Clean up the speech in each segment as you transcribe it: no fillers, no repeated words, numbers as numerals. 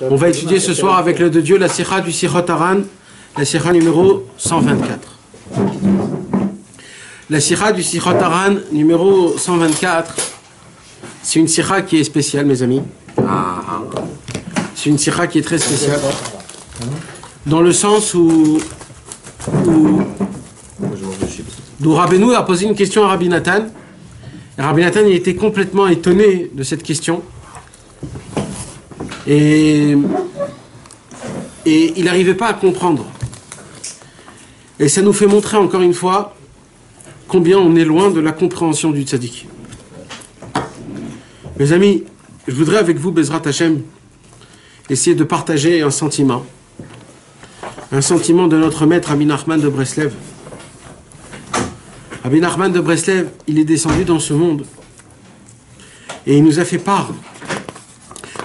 On va étudier ce soir avec l'aide de Dieu la Sikha du Sikhot Haran, la Sikha numéro 124. La Sikha du Sikhot Haran numéro 124, c'est une Sikha qui est spéciale, mes amis. C'est une Sikha qui est très spéciale. Dans le sens où Rabbeinu a posé une question à Rabbi Nathan. Et Rabbi Nathan il était complètement étonné de cette question. Et il n'arrivait pas à comprendre. Et ça nous fait montrer encore une fois combien on est loin de la compréhension du tzaddik. Mes amis, je voudrais avec vous, Bezrat Hashem, essayer de partager un sentiment de notre maître Rabbi Nachman de Breslev. Rabbi Nachman de Breslev, il est descendu dans ce monde et il nous a fait part.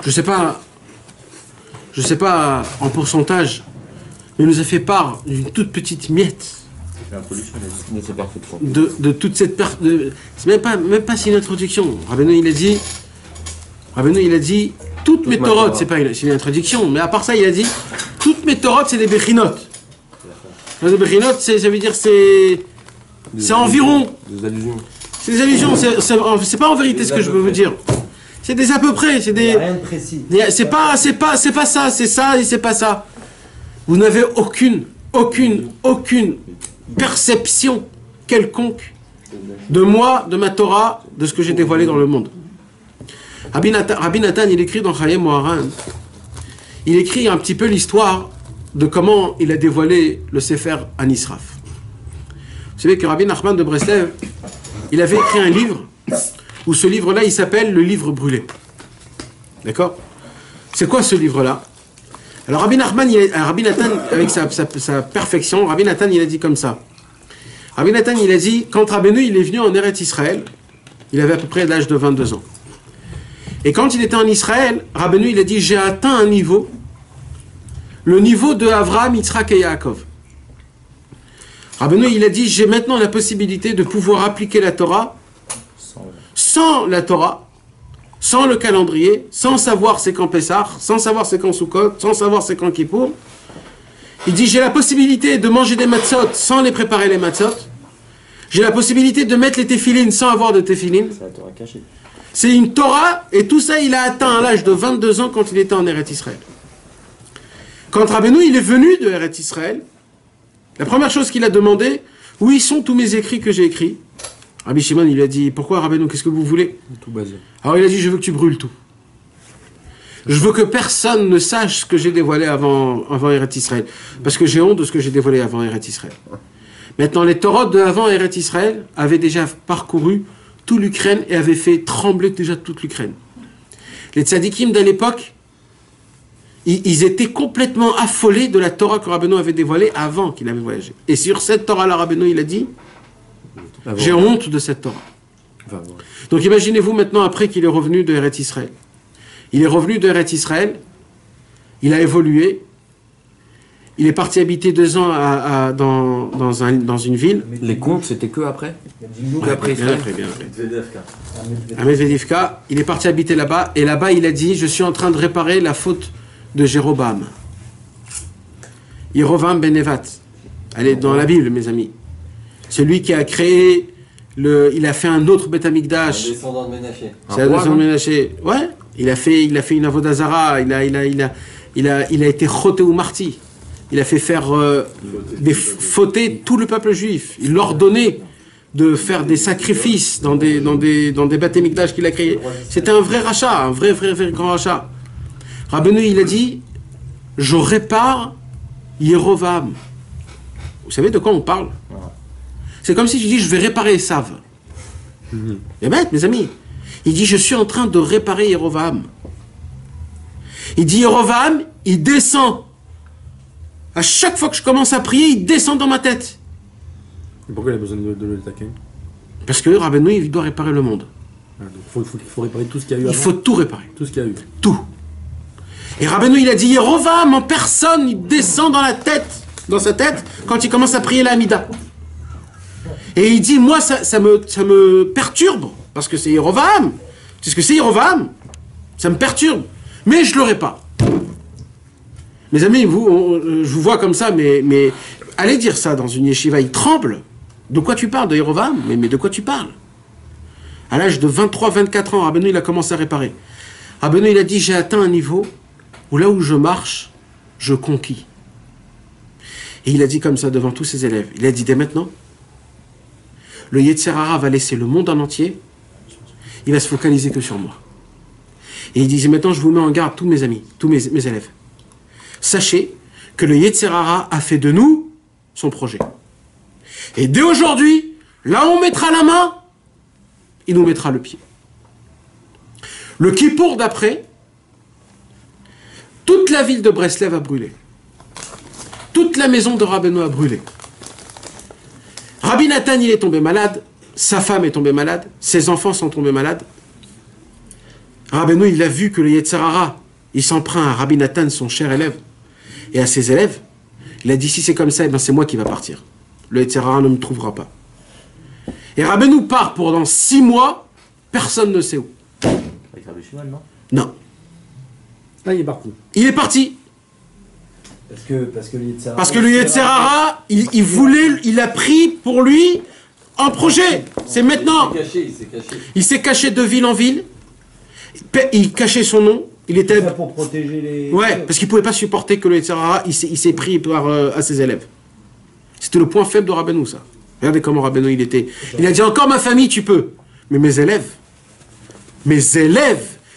Je sais pas en pourcentage, mais il nous a fait part d'une toute petite miette de toute cette c'est même pas si une introduction. Rabbeinu il a dit toutes mes Torot, c'est une introduction, mais à part ça il a dit toutes mes Torot c'est des Bechinot. Les Bechinot ça veut dire c'est environ. Des allusions. C'est des allusions, c'est pas en vérité ce que je veux vous dire. C'est des à peu près, c'est des. Rien de précis. C'est pas ça, c'est ça et c'est pas ça. Vous n'avez aucune perception quelconque de moi, de ma Torah, de ce que j'ai dévoilé dans le monde. Rabbi Nathan, il écrit dans Chayei Moharan, il écrit un petit peu l'histoire de comment il a dévoilé le Sefer Anisraf. Vous savez que Rabbi Nachman de Breslev, il avait écrit un livre où ce livre-là, il s'appelle le livre brûlé. D'accord? C'est quoi ce livre-là? Alors Rabbi Nathan, avec sa perfection, Rabbi Nathan, il a dit comme ça. Rabbi Nathan, il a dit, quand Rabbeinu, il est venu en Eretz Israël, il avait à peu près l'âge de 22 ans. Et quand il était en Israël, Rabbeinu, il a dit, j'ai atteint un niveau, le niveau de Avraham, Yitzhak et Yaakov. Rabbeinu, il a dit, j'ai maintenant la possibilité de pouvoir appliquer la Torah sans la Torah, sans le calendrier, sans savoir c'est quand Pessah, sans savoir c'est quand Sukkot, sans savoir c'est quand Kippour. Il dit, j'ai la possibilité de manger des matzot sans les préparer les matzot. J'ai la possibilité de mettre les téphilines sans avoir de téphilines. C'est la Torah cachée. C'est une Torah, et tout ça, il a atteint à l'âge de 22 ans quand il était en Eretz Israël. Quand Rabbeinu, il est venu de Eretz Israël, la première chose qu'il a demandé, où sont tous mes écrits que j'ai écrits? Rabbi Shimon, il a dit, pourquoi Rabbeinu, qu'est-ce que vous voulez? Tout basé. Alors il a dit, je veux que tu brûles tout. Je veux que personne ne sache ce que j'ai dévoilé avant Eretz Israël. Parce que j'ai honte de ce que j'ai dévoilé avant Eretz Israël. Maintenant, les Torot de avant Eretz Israël avaient déjà parcouru toute l'Ukraine et avaient fait trembler déjà toute l'Ukraine. Les tzadikim de l'époque, ils étaient complètement affolés de la Torah que Rabbeinu avait dévoilée avant qu'il avait voyagé. Et sur cette Torah-là, Rabbeinu, il a dit, j'ai honte de cette Torah. Donc imaginez-vous maintenant après qu'il est revenu de Eretz Israël. Il est revenu de Eretz Israël, il a évolué, il est parti habiter 2 ans dans une ville. Les contes, c'était que après? Bien après. À Medvedivka, il est parti habiter là-bas, et là-bas il a dit, je suis en train de réparer la faute de Jéroboam. Yerovam ben Nevat. Elle est dans la Bible, mes amis. Celui qui a créé il a fait un autre Beth Amikdash. Un descendant de Ménaché. C'est un descendant de Ménaché. Ouais. Il a fait une Avodazara. Il a été choté ou marti. Il a fait faire fauter tout le peuple juif. Il leur donnait de faire des sacrifices dans des Beth Amikdash qu'il a créés. C'était un vrai rachat, un vrai grand rachat. Rabbeinu, il a dit, je répare Yerovam. Vous savez de quoi on parle? C'est comme si tu dis, je vais réparer Esav. Et bête, mes amis. Il dit, je suis en train de réparer Yerovam. Il dit, Yerovam, il descend. À chaque fois que je commence à prier, il descend dans ma tête. Et pourquoi il a besoin de le taquer? Parce que Rabbeinu, il doit réparer le monde. Il faut réparer tout ce qu'il y a eu avant. Il faut tout réparer. Tout ce qu'il y a eu. Tout. Et Rabbeinu, il a dit, Yerovam, en personne, il descend dans sa tête, quand il commence à prier la Hamida. Et il dit, moi, ça me perturbe, parce que c'est Yerovam. C'est ce que c'est Yerovam. Ça me perturbe. Mais je ne l'aurai pas. Mes amis, je vous vois comme ça, mais allez dire ça dans une yeshiva, il tremble. De quoi tu parles, de Yerovam? Mais de quoi tu parles? À l'âge de 23-24 ans, Rabbeinu, il a commencé à réparer. Rabbeinu, il a dit, j'ai atteint un niveau où là où je marche, je conquis. Et il a dit comme ça devant tous ses élèves. Il a dit, dès maintenant, le Yetzer Hara va laisser le monde en entier, il va se focaliser que sur moi. Et il disait, maintenant je vous mets en garde tous mes amis, tous mes élèves. Sachez que le Yetzer Hara a fait de nous son projet. Et dès aujourd'hui, là où on mettra la main, il nous mettra le pied. Le Kippour d'après, toute la ville de Breslev a brûlé. Toute la maison de Rabbeinu a brûlé. Rabbi Nathan, il est tombé malade, sa femme est tombée malade, ses enfants sont tombés malades. Rabbeinu, il a vu que le Yetzer Hara, il s'en prend à Rabbi Nathan, son cher élève, et à ses élèves. Il a dit, si c'est comme ça, eh ben c'est moi qui va partir. Le Yetzer Hara ne me trouvera pas. Et Rabbeinu part pendant 6 mois, personne ne sait où. Avec Rabbi Shimon, non? Non. Là, il est parti. Il est parti. Parce que le Yetzer Hara, il a pris pour lui un projet. C'est maintenant. Il s'est caché de ville en ville. Il cachait son nom. Il était. Ça pour protéger les. Ouais, parce qu'il pouvait pas supporter que le Yetzer Hara, il s'est pris à ses élèves. C'était le point faible de Rabbeinu, ça. Regardez comment Rabbeinu il était. Il a dit encore ma famille, tu peux. Mais mes élèves,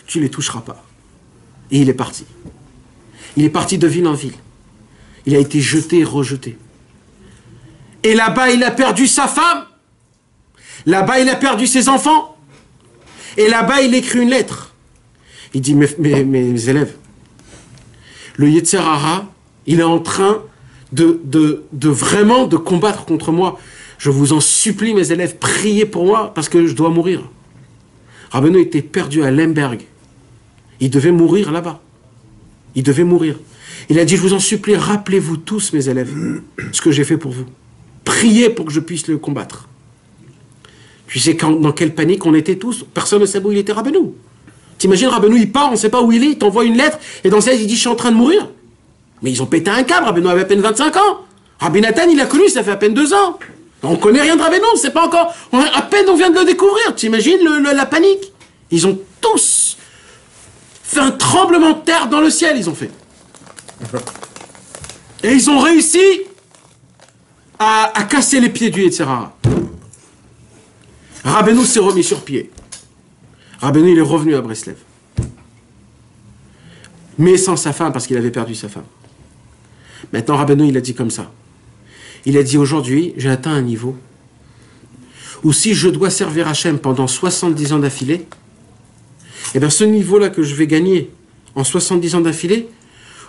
tu les toucheras pas. Et il est parti. Il est parti de ville en ville. Il a été jeté et rejeté. Et là-bas, il a perdu sa femme. Là-bas, il a perdu ses enfants. Et là-bas, il écrit une lettre. Il dit, mes élèves, le Yetzer Hara, il est en train de vraiment de combattre contre moi. Je vous en supplie, mes élèves, priez pour moi parce que je dois mourir. Rabbeinu était perdu à Lemberg. Il devait mourir là-bas. Il devait mourir. Il a dit, je vous en supplie, rappelez-vous tous, mes élèves, ce que j'ai fait pour vous. Priez pour que je puisse le combattre. Tu sais dans quelle panique on était tous. Personne ne sait où il était, Rabbeinu. T'imagines, Rabbeinu, il part, on ne sait pas où il est, il t'envoie une lettre, et dans celle, il dit, je suis en train de mourir. Mais ils ont pété un câble, Rabbeinu avait à peine 25 ans. Rabbi Nathan, il a connu, ça fait à peine 2 ans. On ne connaît rien de Rabbeinu, c'est pas encore... À peine on vient de le découvrir, t'imagines la panique. Ils ont tous fait un tremblement de terre dans le ciel, ils ont fait. Et ils ont réussi à casser les pieds du Yetzer Hara. Rabbeinu s'est remis sur pied. Rabbeinu, il est revenu à Breslev. Mais sans sa femme, parce qu'il avait perdu sa femme. Maintenant, Rabbeinu, il a dit comme ça. Il a dit, aujourd'hui, j'ai atteint un niveau où si je dois servir Hachem pendant 70 ans d'affilée, eh bien ce niveau-là que je vais gagner en 70 ans d'affilée,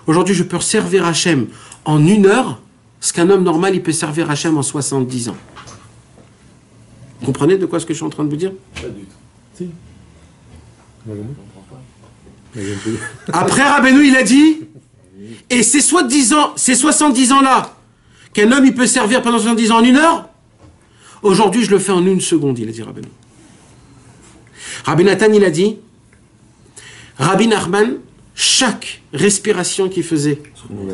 aujourd'hui, je peux servir Hachem en 1 heure, ce qu'un homme normal, il peut servir Hachem en 70 ans. Vous comprenez de quoi ce que je suis en train de vous dire? Pas du tout. Si. Après, Rabbeinu, il a dit, et ces 70 ans-là, qu'un homme, il peut servir pendant 70 ans en 1 heure, aujourd'hui, je le fais en 1 seconde, il a dit Rabbeinu. Rabbi Nathan, il a dit, Rabbi Nachman, chaque respiration qu'il faisait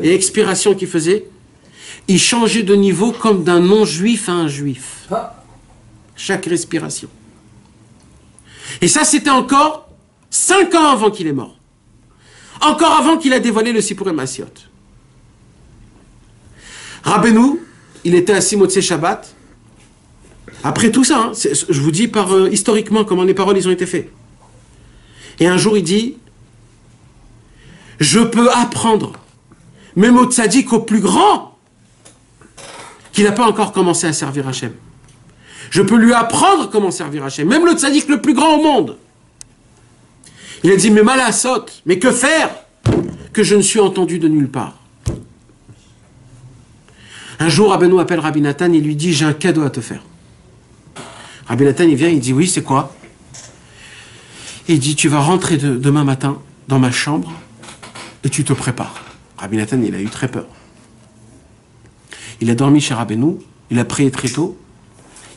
et expiration qu'il faisait, il changeait de niveau comme d'un non-juif à un juif. Chaque respiration. Et ça, c'était encore 5 ans avant qu'il est mort. Encore avant qu'il a dévoilé le Sipurim Asiot. Rabbeinu, il était assis Motzei Shabbat. Après tout ça, hein, je vous dis historiquement comment les paroles ils ont été faites. Et un jour, il dit, je peux apprendre, même au tzaddik, au plus grand, qui n'a pas encore commencé à servir Hachem. Je peux lui apprendre comment servir Hachem, même le tzaddik le plus grand au monde. Il a dit, mais malasot, mais que faire que je ne suis entendu de nulle part. Un jour, Rabbeinu appelle Rabbi Nathan, il lui dit, j'ai un cadeau à te faire. Rabbi Nathan, il vient, il dit, oui, c'est quoi? Il dit, tu vas rentrer demain matin dans ma chambre et tu te prépares. Rabbi Nathan, il a eu très peur. Il a dormi chez Rabbeinu, il a prié très tôt,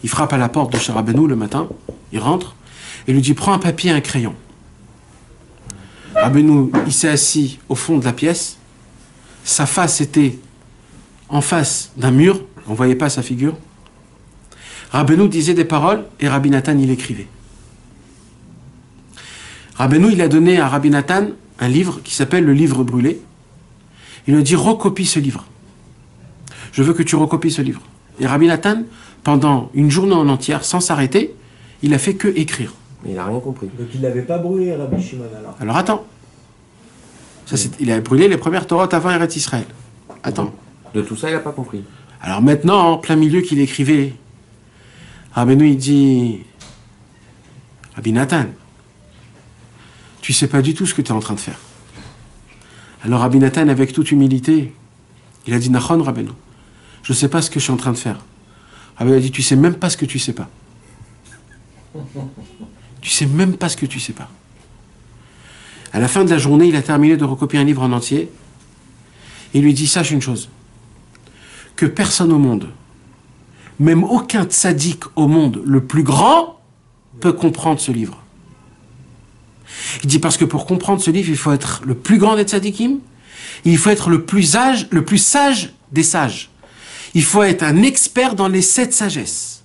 il frappe à la porte de chez Rabbeinu le matin, il rentre, et lui dit, prends un papier et un crayon. Rabbeinu, il s'est assis au fond de la pièce. Sa face était en face d'un mur. On ne voyait pas sa figure. Rabbeinu disait des paroles et Rabbi Nathan, il écrivait. Rabbeinu, il a donné à Rabbi Nathan un livre qui s'appelle le livre brûlé. Il lui a dit, recopie ce livre. Je veux que tu recopies ce livre. Et Rabbi Nathan, pendant une journée en entière, sans s'arrêter, il a fait que écrire. Mais il n'a rien compris. Donc il l'avait pas brûlé, Rabbi Shimon, alors. Alors attends. Ça, il a brûlé les premières Torahs avant Eretz Israël. Attends. De tout ça, il n'a pas compris. Alors maintenant, en plein milieu qu'il écrivait, Rabbeinu, il dit, Rabbi Nathan, tu sais pas du tout ce que tu es en train de faire. Alors Rabbi Nathan, avec toute humilité, il a dit, Nachon, Rabbeinu, je sais pas ce que je suis en train de faire. Rabbeinu a dit, tu sais même pas ce que tu sais pas. Tu sais même pas ce que tu sais pas. À la fin de la journée, il a terminé de recopier un livre en entier. Et il lui dit, sache une chose, que personne au monde, même aucun tzaddik au monde le plus grand, peut comprendre ce livre. Il dit, parce que pour comprendre ce livre, il faut être le plus grand des tzaddikim, il faut être le plus sage des sages. Il faut être un expert dans les 7 sagesses.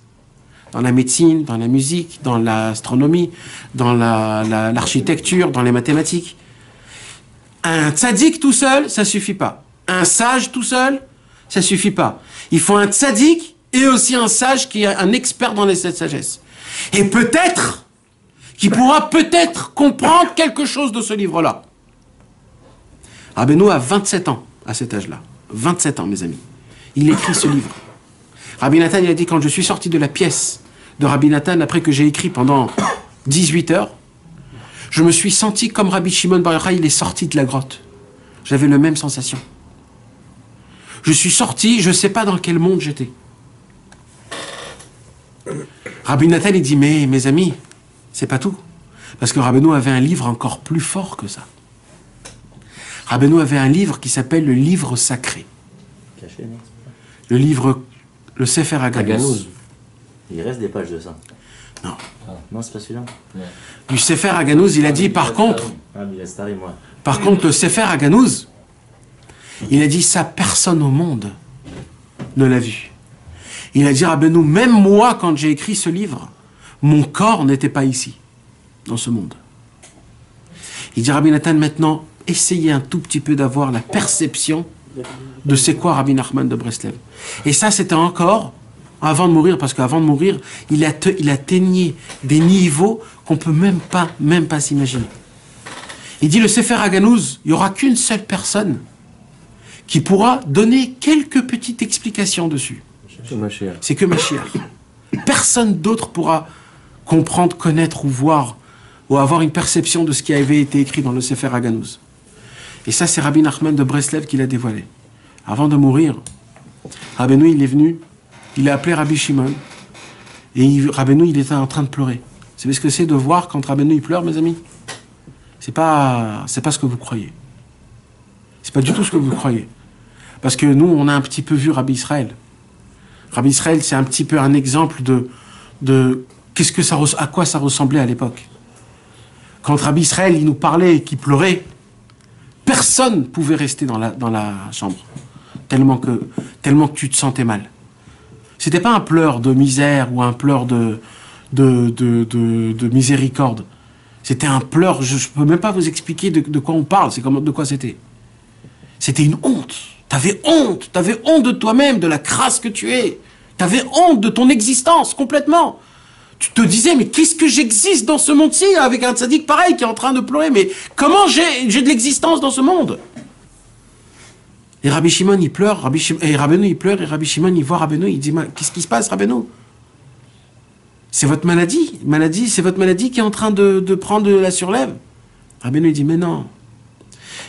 Dans la médecine, dans la musique, dans l'astronomie, dans l'architecture, dans les mathématiques. Un tzaddik tout seul, ça suffit pas. Un sage tout seul, ça suffit pas. Il faut un tzaddik et aussi un sage qui est un expert dans les 7 sagesses. Et peut-être, qui pourra peut-être comprendre quelque chose de ce livre-là. Rabbeinu a 27 ans à cet âge-là. 27 ans, mes amis. Il écrit ce livre. Rabbi Nathan, il a dit, quand je suis sorti de la pièce de Rabbi Nathan, après que j'ai écrit pendant 18 heures, je me suis senti comme Rabbi Shimon Bar Yochai, il est sorti de la grotte. J'avais la même sensation. Je suis sorti, je ne sais pas dans quel monde j'étais. Rabbi Nathan, il dit, mais mes amis, c'est pas tout. Parce que Rabbeinu avait un livre encore plus fort que ça. Rabbeinu avait un livre qui s'appelle le livre sacré. Caché, non? Le livre, le Sefer Haganouz. Haganouz. Il reste des pages de ça. Non. Non, c'est pas celui-là. Du Sefer Haganouz, il a dit, par contre, Moi. par contre, le Sefer Haganouz, il a dit ça, personne au monde ne l'a vu. Il a dit, Rabbeinu, même moi, quand j'ai écrit ce livre, mon corps n'était pas ici, dans ce monde. Il dit, Rabbi Nathan, maintenant, essayez un tout petit peu d'avoir la perception de c'est quoi Rabbi Nachman de Breslev. Et ça, c'était encore avant de mourir, parce qu'avant de mourir, il atteignait des niveaux qu'on peut même pas s'imaginer. Il dit, le Sefer Haganouz, il n'y aura qu'une seule personne qui pourra donner quelques petites explications dessus. C'est que Mashiach. Personne d'autre pourra comprendre, connaître ou voir ou avoir une perception de ce qui avait été écrit dans le Sefer Haganouz. Et ça, c'est Rabbi Nachman de Breslev qui l'a dévoilé. Avant de mourir, Rabbeinu, il est venu, il a appelé Rabbi Shimon, et Rabbeinu, il était en train de pleurer. Vous savez ce que c'est de voir quand Rabbeinu, il pleure, mes amis? C'est pas ce que vous croyez. C'est pas du tout ce que vous croyez. Parce que nous, on a un petit peu vu Rabbi Israël. Rabbi Israël, c'est un petit peu un exemple de à quoi ça ressemblait à l'époque. Quand Rabbi Israël, il nous parlait et qu'il pleurait, personne ne pouvait rester dans la chambre. Tellement que tu te sentais mal. C'était pas un pleur de misère ou un pleur de miséricorde. C'était un pleur, je ne peux même pas vous expliquer de quoi on parle, de quoi c'était. C'était une honte. T'avais honte de toi-même, de la crasse que tu es. T'avais honte de ton existence, complètement. Tu te disais, mais qu'est-ce que j'existe dans ce monde-ci, avec un tzaddik pareil qui est en train de pleurer, mais comment j'ai de l'existence dans ce monde? Et Rabbi Shimon, il pleure, et Rabbeinu, il pleure, et Rabbi Shimon, il voit Rabbeinu, il dit, qu'est-ce qui se passe, Rabbeinu? C'est votre maladie, c'est votre maladie qui est en train de prendre de la surlève. Rabbeinu, il dit, mais non.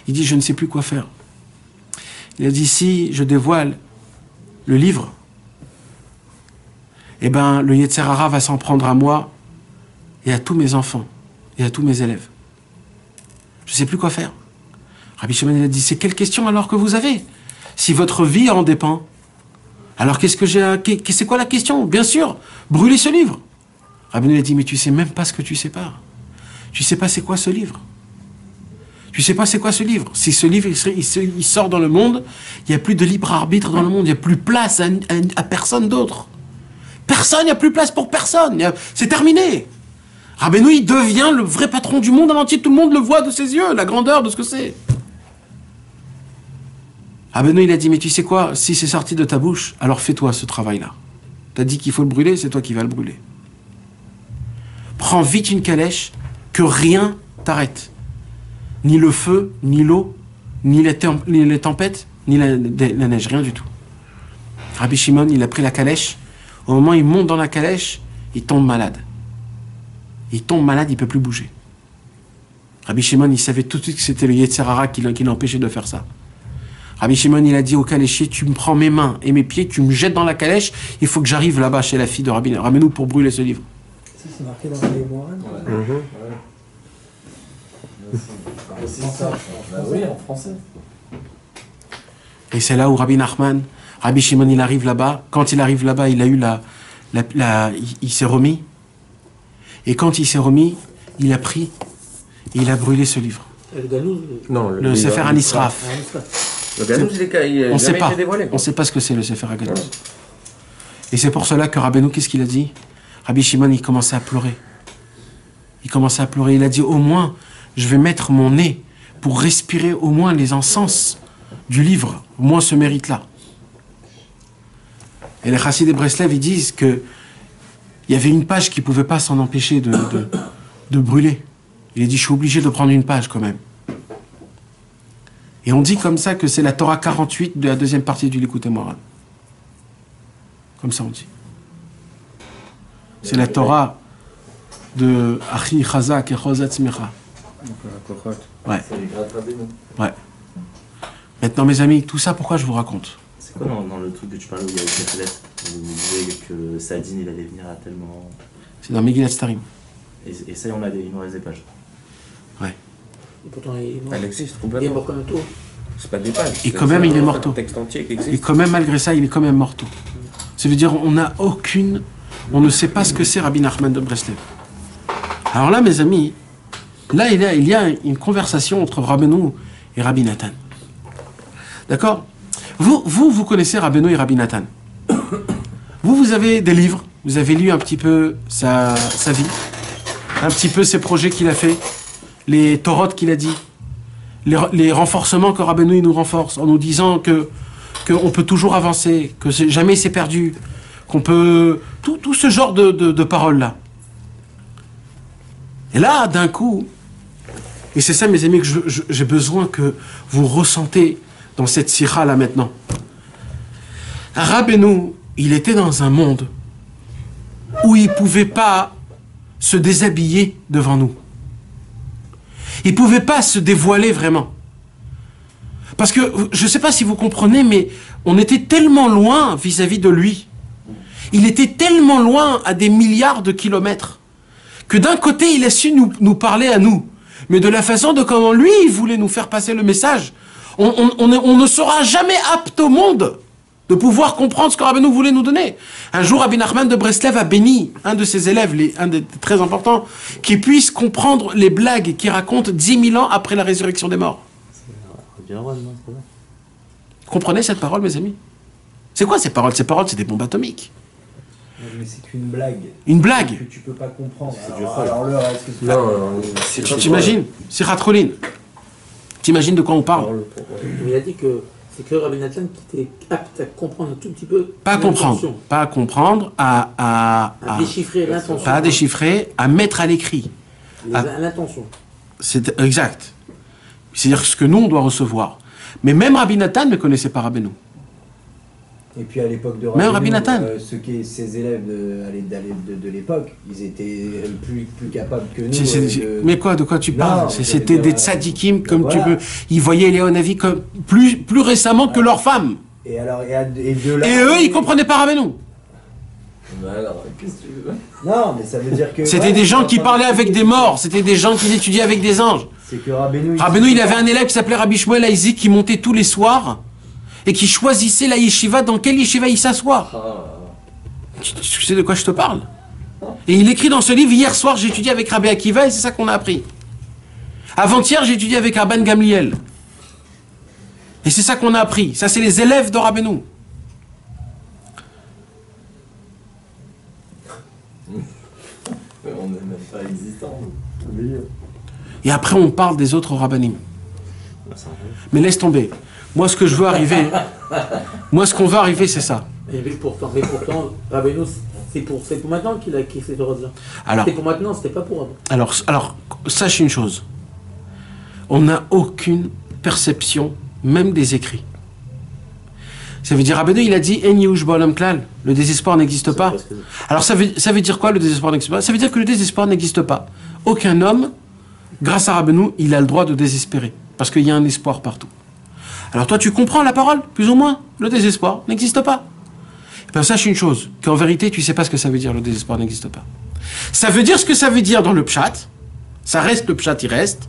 Il dit, je ne sais plus quoi faire. Il a dit, si je dévoile le livre, eh ben, le Yetzer Hara va s'en prendre à moi et à tous mes enfants et à tous mes élèves. Je ne sais plus quoi faire. Rabbi Shimon, il a dit, c'est quelle question alors que vous avez? Si votre vie en dépend, alors c'est quoi la question? Bien sûr, brûlez ce livre. Rabbi a dit, mais tu sais même pas ce que tu sais pas. Tu sais pas c'est quoi ce livre. Tu sais pas c'est quoi ce livre? Si ce livre il sort dans le monde, il n'y a plus de libre arbitre dans le monde, il n'y a plus place à personne d'autre. Personne, il n'y a plus place pour personne. C'est terminé. Rabbeinu, il devient le vrai patron du monde en entier. Tout le monde le voit de ses yeux, la grandeur de ce que c'est. Rabbeinu, il a dit, mais tu sais quoi? Si c'est sorti de ta bouche, alors fais-toi ce travail-là. T'as dit qu'il faut le brûler, c'est toi qui vas le brûler. Prends vite une calèche, que rien t'arrête. Ni le feu, ni l'eau, ni les tempêtes, ni la neige, rien du tout. Rabbi Shimon, il a pris la calèche. Au moment où il monte dans la calèche, il tombe malade. Il tombe malade, il ne peut plus bouger. Rabbi Shimon, il savait tout de suite que c'était le Yetzer Hara qui l'empêchait de faire ça. Rabbi Shimon, il a dit au caléchier, tu me prends mes mains et mes pieds, tu me jettes dans la calèche, il faut que j'arrive là-bas chez la fille de Rabbi Ramène-nous pour brûler ce livre. Ça, c'est marqué dans les Moran. Oui, en français. Et c'est là où Rabbi Nachman, Rabbi Shimon, il arrive là-bas. Quand il arrive là-bas, il a eu il s'est remis. Et quand il s'est remis, il a pris et il a brûlé ce livre. Le Galouz. Non, Le Sefer Anisraf. Le Galouz, il On n'a sait jamais pas. été dévoilé. On ne sait pas ce que c'est le Sefer Agalouz. Et c'est pour cela que Rabbeinu, qu'est-ce qu'il a dit? Rabbi Shimon, il commençait à pleurer. Il commençait à pleurer. Il a dit, au moins, je vais mettre mon nez pour respirer au moins les encens du livre. Au moins ce mérite-là. Et les Chassidés de Breslev, ils disent que il y avait une page qui ne pouvait pas s'en empêcher de brûler. Il a dit, je suis obligé de prendre une page quand même. Et on dit comme ça que c'est la Torah 48 de la deuxième partie du Likutei Moharan. Comme ça on dit. C'est la Torah de Achi Chazak et Chozat Smecha. Ouais. Ouais. Maintenant mes amis, tout ça pourquoi je vous raconte? C'est quoi dans le truc que tu parlais où il y avait cette lettre? Où vous disiez que Sadine il allait venir à tel moment. C'est dans Megillat Starim. Et ça, il nous reste des pages. Ouais. Et pourtant, il est mort. Elle existe Il est complètement. mort comme un tour. C'est pas des pages. Et quand même, il est morto. Un texte entier qui Et existe. quand même, malgré ça, il est quand même morto. Ça veut dire on n'a aucune... On ne sait pas ce que c'est Rabbi Nachman de Breslev. Alors là, mes amis, là, il y a une conversation entre Rabbeinu et Rabbi Nathan. D'accord? Vous connaissez Rabbeinu et Rabbi Nathan. Vous avez des livres, vous avez lu un petit peu sa vie, un petit peu ses projets qu'il a fait, les Torot qu'il a dit, les renforcements que Rabbeinu nous renforce en nous disant qu'on peut toujours avancer, que jamais c'est perdu, qu'on peut... Tout ce genre de paroles-là. Et là, d'un coup, et c'est ça mes amis que j'ai besoin que vous ressentez dans cette sira-là maintenant. Rabbeinu, il était dans un monde où il ne pouvait pas se déshabiller devant nous. Il ne pouvait pas se dévoiler vraiment. Parce que, je ne sais pas si vous comprenez, mais on était tellement loin vis-à-vis de lui. Il était tellement loin à des milliards de kilomètres que d'un côté, il a su nous parler à nous. Mais de la façon de comment lui, il voulait nous faire passer le message, on ne sera jamais apte au monde de pouvoir comprendre ce que Rabbeinu voulait nous donner. Un jour, Rabbi Nachman de Breslev a béni un de ses élèves, un des très importants, qui puisse comprendre les blagues qu'il raconte 10 000 ans après la résurrection des morts. Comprenez cette parole, mes amis? C'est quoi ces paroles? Ces paroles, c'est des bombes atomiques. Mais c'est qu'une blague. Une blague. Que tu peux pas comprendre. C'est du Alors le reste, qu'est-ce que Non, T'imagines? Sirat Cholin. T'imagines de quoi on parle? Mais il a dit que c'est que Rabbi Nathan qui était apte à comprendre un tout petit peu. Pas à comprendre. l'intention. Pas à comprendre, à Déchiffrer l'intention. pas à déchiffrer, à mettre à l'écrit. L'intention. C'est exact. C'est-à-dire ce que nous, on doit recevoir. Mais même Rabbi Nathan ne connaissait pas Rabbeinu. Et puis à l'époque de Même Rabbi Nathan. ses élèves de l'époque, ils étaient plus capables que nous. Mais quoi, de quoi tu parles? Non, C'était des tzadikim, comme voilà. tu peux. Ils voyaient les Onavi comme plus récemment que leurs femmes. Et alors et de là. Et eux, ils comprenaient pas Rabbeinu. alors, qu'est-ce que tu veux? Non, mais ça veut dire que. C'était des gens qui parlaient avec des morts. C'était des gens qui étudiaient avec des anges. C'est que Rabbeinu. Rabbeinu, il avait un élève qui s'appelait Rabbi Shmuel Aizik qui montait tous les soirs et qui choisissait la yeshiva dans quelle yeshiva il s'assoit. Tu sais de quoi je te parle? Et il écrit dans ce livre, hier soir j'ai étudié avec Rabbi Akiva et c'est ça qu'on a appris. Avant-hier, j'ai étudié avec Rabban Gamliel. Et c'est ça qu'on a appris. Ça, c'est les élèves de Rabbeinu. On n'est même pas existant. Et après, on parle des autres rabbanim. Mais laisse tomber. Moi, ce que je veux arriver, moi, ce qu'on veut arriver, c'est ça. Mais pourtant, Rabbeinu, c'est pour maintenant qu'il a acquis ces droits-là. Alors, C'est pour maintenant, c'était pas pour avant. alors, sache une chose. On n'a aucune perception, même des écrits. Ça veut dire, Rabbeinu, il a dit, En yush ba'olam klal, le désespoir n'existe pas. Alors, ça veut dire quoi, le désespoir n'existe pas? Ça veut dire que le désespoir n'existe pas. Aucun homme, grâce à Rabbeinu, il a le droit de désespérer. Parce qu'il y a un espoir partout. Alors toi, tu comprends la parole, plus ou moins. Le désespoir n'existe pas. Et bien, sache une chose, qu'en vérité, tu ne sais pas ce que ça veut dire, le désespoir n'existe pas. Ça veut dire ce que ça veut dire dans le pshat. Ça reste, le pshat, il reste.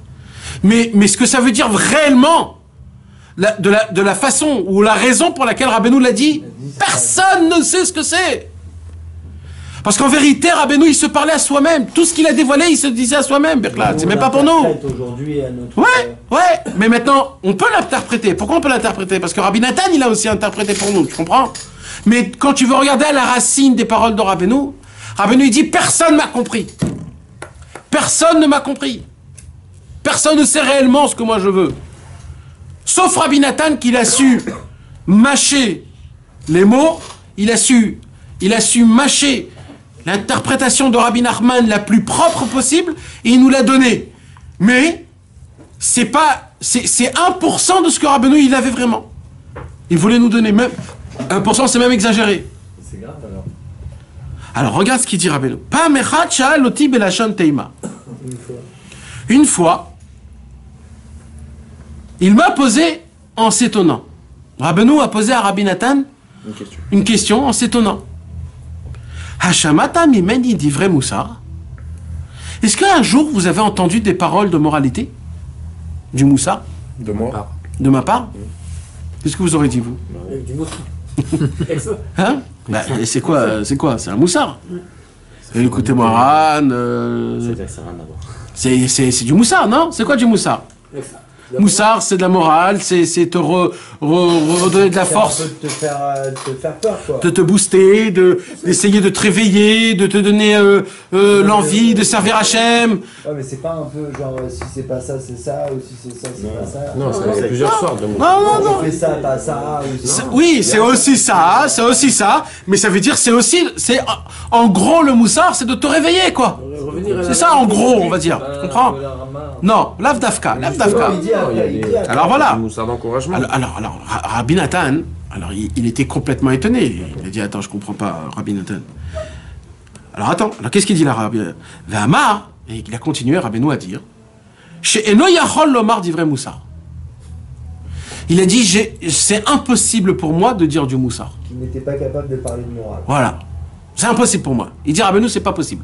Mais ce que ça veut dire réellement, de la façon ou la raison pour laquelle Rabbeinu l'a dit, personne ne sait ce que c'est. Parce qu'en vérité, Rabbeinu, il se parlait à soi-même. Tout ce qu'il a dévoilé, il se disait à soi-même, Berklat. C'est même pas pour nous. Aujourd'hui à notre Ouais. Mais maintenant, on peut l'interpréter. Pourquoi on peut l'interpréter? Parce que Rabbi Nathan, il a aussi interprété pour nous, tu comprends? Mais quand tu veux regarder à la racine des paroles de Rabbeinu, Rabbeinu, il dit, personne m'a compris. Personne ne m'a compris. Personne ne sait réellement ce que moi je veux. Sauf Rabbi Nathan, qu'il a su mâcher les mots, il a su mâcher l'interprétation de Rabbi Nachman la plus propre possible, et il nous l'a donnée. Mais c'est 1% de ce que Rabbeinu il avait vraiment. Il voulait nous donner même 1%, c'est même exagéré. C'est grave alors. Alors regarde ce qu'il dit Rabbeinu. Pa mechat sha'al oti belashon teima. Une fois, il m'a posé en s'étonnant. Rabbeinu a posé à Rabbi Nathan une question en s'étonnant. Hashamata mimeni divrei moussar. Est-ce qu'un jour vous avez entendu des paroles de moralité? Du moussar? De moi. De ma part? Qu'est-ce que vous aurez dit, vous? Avec du moussard. Hein? Bah, c'est quoi? C'est un moussard. Écoutez-moi, Ran. C'est-à-dire que ça n'a rien à voir. C'est du moussard, non? C'est quoi du moussard? Moussard, c'est de la morale, c'est te redonner de la force. Un peu de te faire peur, quoi. De te booster, d'essayer de te réveiller, de te donner l'envie de servir Hachem. Ouais, mais c'est pas un peu genre si c'est pas ça, c'est ça, ou si c'est ça, c'est pas ça. Non, il y a plusieurs sortes de mots. Non. On fait ça, pas ça, ou ça. Oui, c'est aussi ça, mais ça veut dire en gros le moussard, c'est de te réveiller, quoi. C'est ça en gros, on va dire. Tu comprends? Non, l'avdafka. Alors voilà. Moussard d'encouragement. Alors, Rabbi Nathan, il était complètement étonné. Il a dit, attends, je comprends pas, Rabbi Nathan. Alors attends, qu'est-ce qu'il dit là, Rabbi V'amar, et il a continué, Rabbeinu, à dire, chez Eno Yachol Lomar divrei moussar. Il a dit, c'est impossible pour moi de dire du moussar. Qui n'était pas capable de parler de morale. Voilà. C'est impossible pour moi. Il dit, Rabbeinu, c'est pas possible.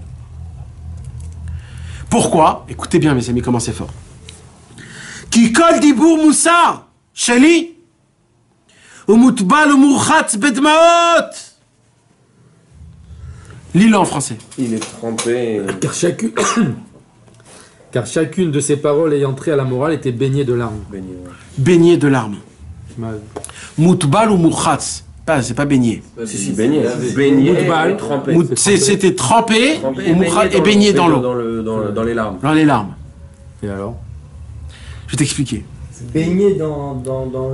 Pourquoi? Écoutez bien, mes amis, comment c'est fort. Ki kol dibour moussar, sheli, ou moutbal ou mourchatz bedmaot. Lis-le en français. Il est trempé. Car chacune de ces paroles ayant trait à la morale était baignée de larmes. Baigné de larmes. Mal. Moutbal ou mourchatz. C'est pas baigné. Si, baigné. Baigné et trempé. C'était trempé et baigné dans l'eau. Dans les larmes. Dans les larmes. Et alors? Je vais t'expliquer. Baigné dans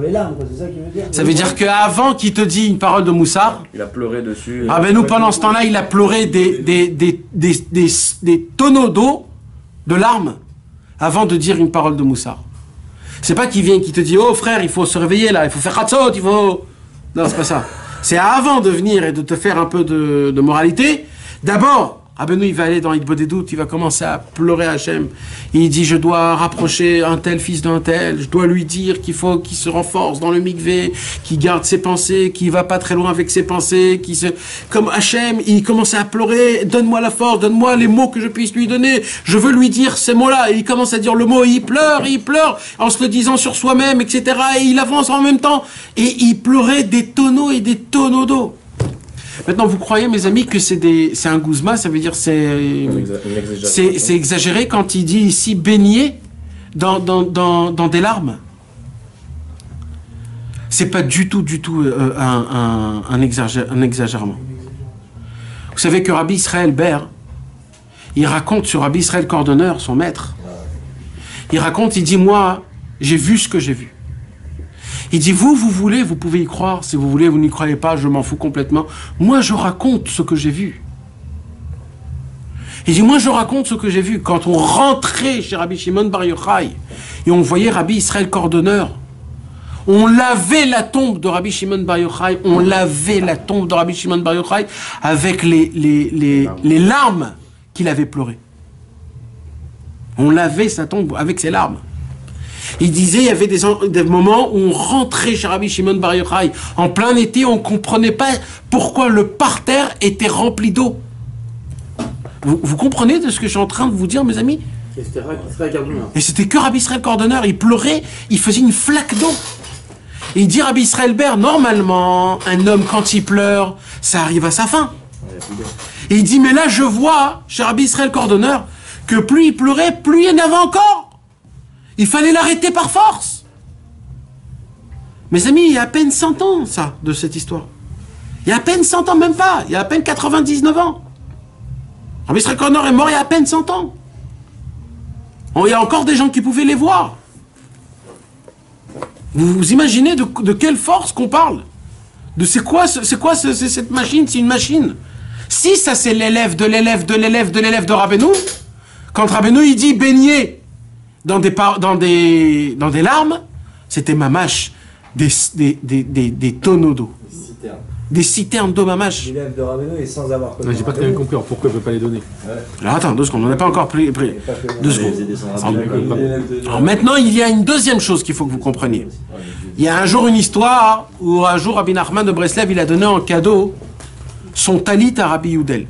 les larmes, quoi, c'est ça qu'il veut dire. Ça veut dire qu'avant qu'il te dise une parole de moussard, Il a pleuré dessus. ah ben nous pendant ce temps-là, il a pleuré des tonneaux d'eau, de larmes, avant de dire une parole de moussard. C'est pas qu'il vient qui te dit, oh frère, il faut se réveiller là, il faut faire khatzot, il faut... Non, c'est pas ça. C'est avant de venir et de te faire un peu de moralité. D'abord, Rabbeinu, il va aller dans Hitbod des doutes, il va commencer à pleurer à Hachem. Il dit, je dois rapprocher un tel fils d'un tel, je dois lui dire qu'il faut qu'il se renforce dans le mikvé, qu'il garde ses pensées, qu'il va pas très loin avec ses pensées, comme Hachem, il commence à pleurer, donne-moi la force, donne-moi les mots que je puisse lui donner, je veux lui dire ces mots-là. Et il commence à dire le mot, et il pleure, en se le disant sur soi-même, etc. Et il avance en même temps. Et il pleurait des tonneaux et des tonneaux d'eau. Maintenant, vous croyez, mes amis, que c'est un gouzma, ça veut dire c'est exagéré quand il dit ici baigné dans des larmes, c'est pas du tout un exagérement. Vous savez que Rabbi Israël Ber, il raconte sur Rabbi Israël Cordonneur, son maître, il raconte, il dit, moi, j'ai vu ce que j'ai vu. Il dit, vous voulez, vous pouvez y croire, si vous voulez, vous n'y croyez pas, je m'en fous complètement. Moi, je raconte ce que j'ai vu. Il dit, moi, je raconte ce que j'ai vu. Quand on rentrait chez Rabbi Shimon Bar Yochai, et on voyait Rabbi Israël Cordonneur, on lavait la tombe de Rabbi Shimon Bar Yochai, on lavait la tombe de Rabbi Shimon Bar Yochai avec les larmes qu'il avait pleurées. On lavait sa tombe avec ses larmes. Il disait, il y avait des moments où on rentrait chez Rabbi Shimon Bar Yochai en plein été, on ne comprenait pas pourquoi le parterre était rempli d'eau. Vous comprenez de ce que je suis en train de vous dire, mes amis? Et c'était que Rabbi Israël Cordonneur, il pleurait, il faisait une flaque d'eau. Et il dit Rabbi Israël Ber, normalement, un homme quand il pleure, ça arrive à sa fin. Et il dit, mais là je vois, chez Rabbi Israël Cordonneur, que plus il pleurait, plus il y en avait encore. Il fallait l'arrêter par force. Mes amis, il y a à peine 100 ans, ça, de cette histoire. Il y a à peine 100 ans, même pas. Il y a à peine 99 ans. Rabbi Israël Cordonneur est mort il y a à peine 100 ans. Il y a encore des gens qui pouvaient les voir. Vous imaginez de quelle force qu'on parle? C'est quoi cette machine? C'est une machine. Si ça c'est l'élève de Rabbeinu, quand Rabbeinu il dit baigner dans des larmes, c'était mamache, des tonneaux d'eau. Des citernes d'eau mamache. L'élève de Rabbeinu et sans avoir connu. J'ai pas très bien compris, alors pourquoi il ne peut pas les donner? Alors attends, 2 secondes, on n'a pas encore pris 2 secondes. Alors maintenant, il y a une deuxième chose qu'il faut que vous compreniez. Il y a un jour une histoire où un jour Rabbi Nachman de Breslev, il a donné en cadeau son talit à Rabbi Youdel.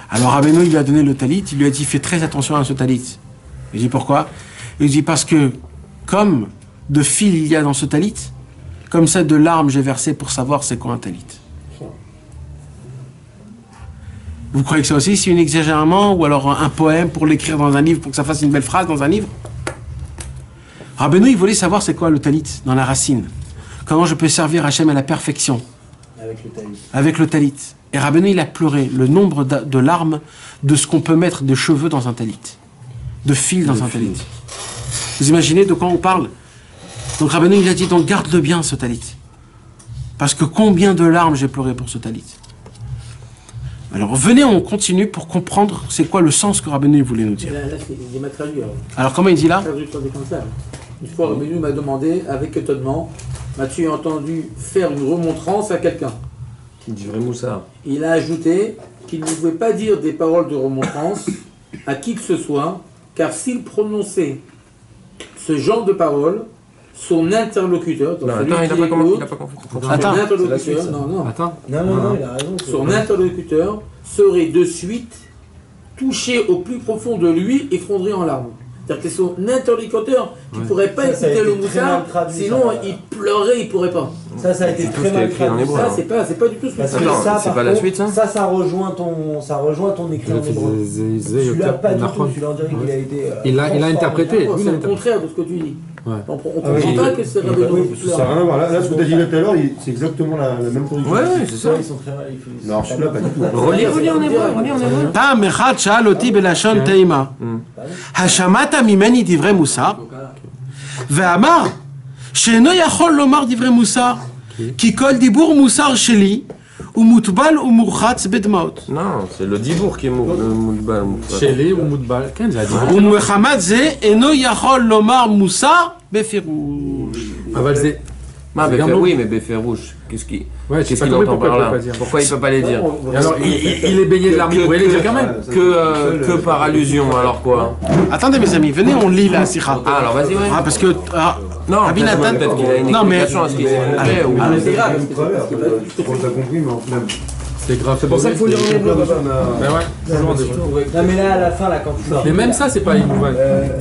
Alors Rabbeinu, il lui a donné le talit, il lui a dit fais très attention à ce talit. Il dit pourquoi? Il dit parce que comme de fil il y a dans ce talit, comme ça de larmes j'ai versé pour savoir c'est quoi un talit. Vous croyez que ça aussi c'est un exagération ou alors un poème pour l'écrire dans un livre pour que ça fasse une belle phrase dans un livre? Rabbeinu, il voulait savoir c'est quoi le talit dans la racine. Comment je peux servir Hachem à la perfection avec le talit. Et Rabbeinu, il a pleuré le nombre de larmes de ce qu'on peut mettre de cheveux dans un talit, de fils dans un talit. Vous imaginez de quoi on parle? Donc Rabbeinu, il a dit, donc garde-le bien ce talit. Parce que combien de larmes j'ai pleuré pour ce talit. Alors venez, on continue pour comprendre c'est quoi le sens que Rabbeinu voulait nous dire. Là, il m'a traduit. Alors comment il dit là? Une fois, Rabbeinu m'a demandé, avec étonnement, m'as-tu entendu faire une remontrance à quelqu'un? Du vrai moussard. Il a ajouté qu'il ne pouvait pas dire des paroles de remontrance à qui que ce soit, car s'il prononçait ce genre de paroles, son interlocuteur, donc Non, celui attends, il qui n'a pas écoute, compris. son Attends. interlocuteur, non, Attends. Non, il a raison. son interlocuteur serait de suite touché au plus profond de lui et fondrait en larmes. C'est-à-dire que son interlocuteur qui ne pourrait pas Ça a écouter été le très mal moussard, traduit, sinon ça. il pleurait, il ne pourrait pas. Ça a été C'est tout très ce qui est mal écrit en traduit. hébreu. Ça, c'est pas du tout ce que Parce c'est. que Attends, ça, c'est par pas la contre, suite, ça ça rejoint ton écrit en hébreu. Celui-là, pas du tout. Celui-là, on dirait qu'il a été. Il a interprété. C'est le contraire de ce que tu dis. Ouais. On comprend pas que c'est Rabbeinu qui Ça n'a pleure. rien à voir. Là, ce que tu as dit là tout à l'heure, c'est exactement la même traduction. Ouais, c'est ça. Ils sont très mal. Non, celui-là, pas du tout. Relis en hébreu. Tam echad sha'al oti belashon teima. Hashamata mimeni divrei musar. ואמר שאינו יכול לומר דברי מוסר כי כל דיבור מוסר שלי הוא מוטבל ומורחץ בדמעות. Non, c'est le dibour qui est moudbal. Sheli ou Moudbal. Ken, זה הדיבור. ומחמת זה אינו יכול לומר מוסר בפירוש. אבל זה... Ah, C'est oui, mais Béferouche, qu'est-ce qu'il Ouais, j'ai qu'est-ce pas qu'il compris entend pourquoi par il là? peut pas dire. Pourquoi il peut pas les dire? Et alors, il est baigné de larmes, il pourrait les dire quand même. Que par allusion, alors quoi? Attendez mes amis, venez on lit la sikha. Ah, alors vas-y, ouais. Ah parce que... Non, Rabbi Nathan... peut-être qu'il a une Non mais... explication à ce qui s'est fait. Ah, mais c'est grave, Tu as compris, mais même. C'est grave. C'est pour ça qu'il faut lire en hébreu, papa. Mais ouais, toujours en hébreu. Non, mais là, à la fin, là, quand tu sors. Mais même ça, c'est pas émouvant.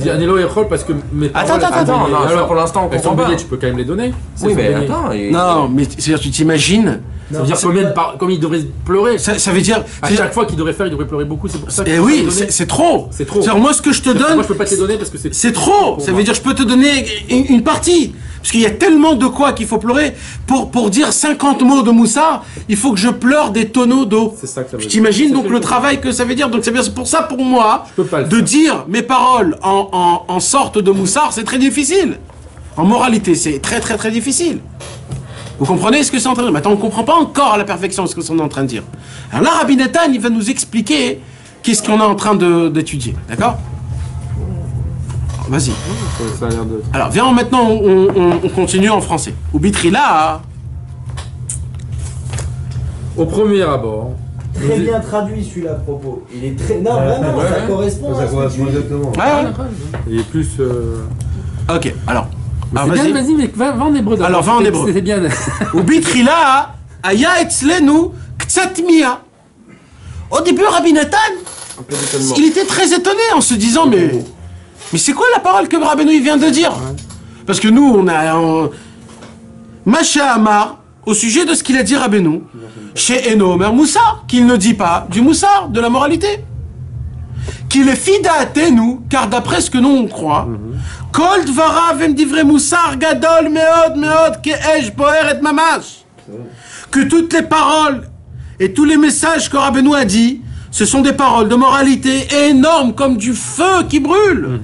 Dis Anelo et Rol parce que mes paroles. Attends, non, alors pour l'instant, on elles sont comprend pas. béliers, tu peux quand même les donner. Oui, mais béliers. attends. Non, mais c'est-à-dire, tu t'imagines. Ça veut dire comme il devrait pleurer. Ça veut dire. À chaque fois qu'il devrait faire, il devrait pleurer beaucoup. C'est pour ça que. Eh oui, c'est trop. C'est trop. C'est-à-dire, moi, ce que je te donne. Moi, je peux pas te les donner parce que c'est trop. Ça veut dire, je peux te donner une partie. Parce qu'il y a tellement de quoi qu'il faut pleurer. Pour dire 50 mots de Moussa, il faut que je pleure des tonneaux d'eau. C'est ça que ça veut Tu dire. t'imagines donc le travail que ça veut dire. Donc c'est pour ça, pour moi, peux pas le de dire mes paroles en sorte de Moussard, c'est très difficile. En moralité, c'est très très très difficile. Vous comprenez ce que c'est en train de dire? Maintenant, on ne comprend pas encore à la perfection ce que c'est en train de dire. Alors là, Rabbi Nathan, il va nous expliquer qu'est-ce qu'on est en train d'étudier. D'accord? Vas-y. Ça a l'air de. Alors, viens maintenant, on continue en français. Ou Bitrila. Au premier abord. Très bien traduit celui-là à propos. Il est très. Non, vraiment, ça correspond à Ça ce que correspond tu dis. exactement. Ouais. Il est plus. Ok, alors. Mais Alors, c'est bien, vas-y. vas-y, mais va en hébreu d'abord. Alors, va en hébreu. C'était bien. Ou Bitrila, Aya etzlenu ktsatmia. Au début, Rabbi Nathan, Un peu d'étonnement. il était très étonné en se disant, mais c'est quoi la parole que Rabbeinu vient de dire? Parce que nous, on a Macha Amar, au sujet de ce qu'il a dit Rabbeinu, chez Eno Omer Moussar, qu'il ne dit pas du Moussar, de la moralité. Qu'il est fida'atenu, car d'après ce que nous on croit, Kol dvarav em divrei Moussar gadol meod meod ke'esh boer et mamash. Que toutes les paroles et tous les messages que Rabbeinu a dit, ce sont des paroles de moralité énormes comme du feu qui brûle.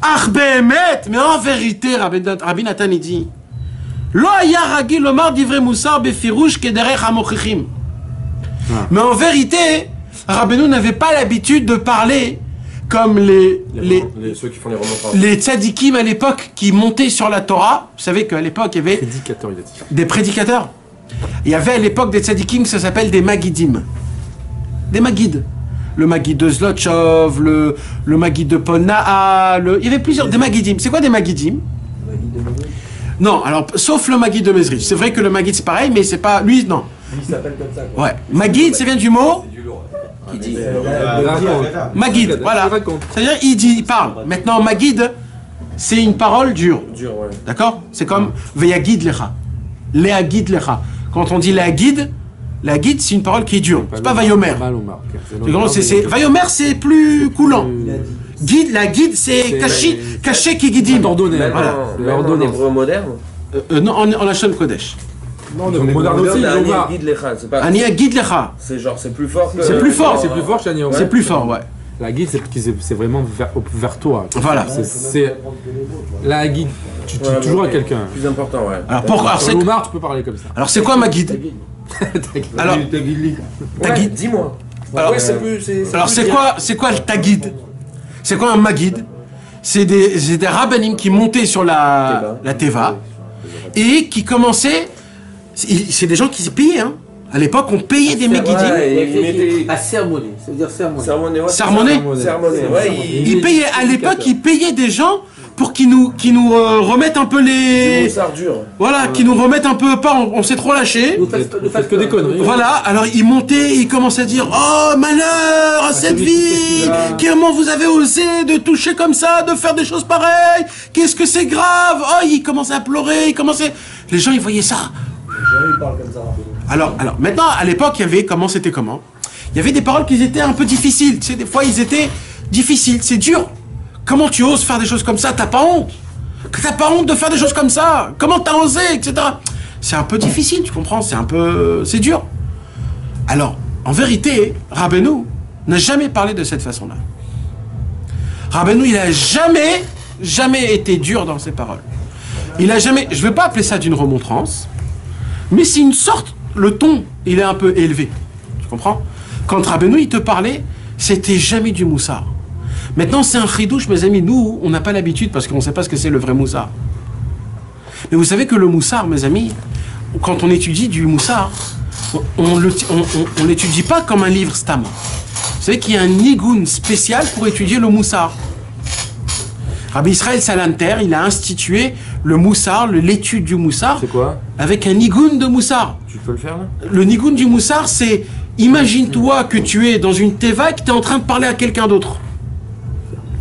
Ach behemet, mais en vérité, Rabbi Nathan il dit, Lo haya ragil lomar divrei Moussar befirouche kederech hamochichim. Mais en vérité, Rabbeinu n'avait pas l'habitude de parler comme Ceux qui font les remontrances. les tzadikim à l'époque qui montaient sur la Torah. Vous savez qu'à l'époque, il y avait Prédicateur, il a dit. des prédicateurs. Il y avait à l'époque des tzadikim, ça s'appelle des magidim. Des magides. Le magid de Zlotchov, le magid de Polna'a, il y avait plusieurs, des magidim. C'est quoi des magidim? Non, alors, sauf le magid de Mezrich. C'est vrai que le magid c'est pareil, mais c'est pas, lui, non. Lui, il s'appelle comme ça. Quoi. Ouais. Magid, ça vient du mot Qui dit Magid, voilà. C'est-à-dire, il parle. Maintenant, Magid, c'est une parole dure. Dur, ouais. D'accord? C'est comme Veyagid lecha. Leagid lecha. Quand on dit Leagid, c'est une parole qui est dure. C'est pas Vayomer. Vayomer, c'est plus coulant. Guide, la guide, c'est caché qui guide. Ordonné. Voilà. En hébreu moderne. Non, en Lachon Kodesh. Non, on est moderne aussi, Moderne, Yoga. guide lecha, c'est pas. Ania guide lecha. C'est genre, c'est plus fort que. C'est plus fort. C'est plus fort, Chani. C'est plus fort, ouais. La guide, c'est vraiment vers toi. Voilà. C'est la guide. Tu dis toujours à quelqu'un. Plus important, ouais. Alors, Sur Loumar, tu peux parler comme ça. alors c'est quoi ma guide? Alors, Ouais, guide. dis-moi. Alors, Ouais, c'est plus. alors c'est quoi le taguide? C'est quoi un magid? C'est des rabbinim qui montaient sur la Teva et qui commençaient. C'est des gens qui se payaient, hein. À l'époque, on payait des megidim. À sermonner, ça veut dire sermonner. Sermonner, ouais. Sermonner. Sermonner, ouais. Ils payaient, à l'époque, ils payaient des gens pour qu'ils nous remettent un peu les. Moussard dur. Voilà, qu'ils nous remettent un peu pas, on s'est trop lâché. Vous faites que des conneries. Voilà, alors ils montaient, ils commençaient à dire oh malheur à cette vie, comment vous avez osé de toucher comme ça, de faire des choses pareilles, qu'est-ce que c'est grave, oh ils commençaient à pleurer, les gens ils voyaient ça. Il parle comme ça. Alors maintenant à l'époque il y avait il y avait des paroles qui étaient un peu difficiles, tu sais, des fois ils étaient difficiles, c'est dur. Comment tu oses faire des choses comme ça, t'as pas honte? T'as pas honte de faire des choses comme ça? Comment t'as osé, etc. C'est un peu difficile, tu comprends? C'est dur. Alors, en vérité, Rabbeinu n'a jamais parlé de cette façon-là. Rabbeinu, il a jamais été dur dans ses paroles. Il a jamais, je vais pas appeler ça d'une remontrance, mais c'est une sorte, le ton, il est un peu élevé. Tu comprends? Quand Rabbeinu, il te parlait, c'était jamais du moussard. Maintenant, c'est un chidouche, mes amis. Nous, on n'a pas l'habitude parce qu'on ne sait pas ce que c'est le vrai moussard. Mais vous savez que le moussard, mes amis, quand on étudie du moussard, on l'étudie pas comme un livre stam. Vous savez qu'il y a un nigoun spécial pour étudier le moussard. Rabbi Israël Salanter, il a institué le moussar, l'étude du moussar, C'est quoi? avec un nigoun de moussar. Tu peux le faire là? Le nigoun du moussar, c'est imagine-toi que tu es dans une teva et que tu es en train de parler à quelqu'un d'autre.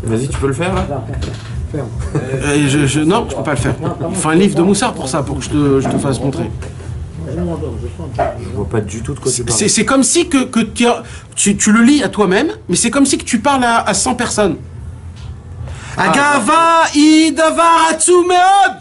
Vas-y, tu peux le faire là? Non, je peux pas le faire. Il faut un livre de moussar pour ça, pour que je te fasse montrer. Je vois pas du tout de quoi tu parles. C'est comme si que tu le lis à toi-même, mais c'est comme si que tu parles à 100 personnes. Agava idavar atsumeod.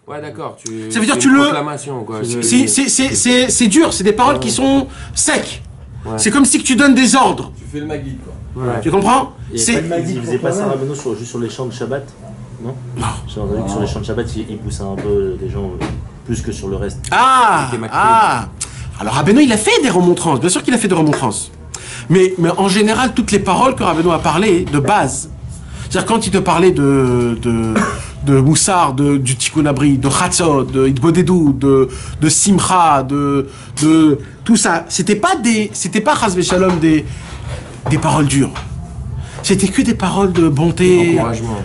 Ouais, d'accord. Ça veut dire c'est tu une le- proclamation, quoi. C'est dur, c'est des paroles qui sont secs. Ouais. C'est comme si que tu donnes des ordres. Tu fais le Maguide, quoi. Ouais. Tu comprends? Il faisait pas ça Rabbeinu juste sur les chants de Shabbat? Non. J'ai entendu que sur les chants de Shabbat, il poussait un peu les gens plus que sur le reste. Alors Rabbeinu, il a fait des remontrances. Bien sûr qu'il a fait des remontrances. Mais en général, toutes les paroles que Rabbeinu a parlé de base, c'est-à-dire quand il te parlait de Moussar, du Tikkun Abri, de Chatzot, de Idbodedou, de Simcha, de tout ça, c'était pas Chas v'Shalom des paroles dures. C'était que des paroles de bonté,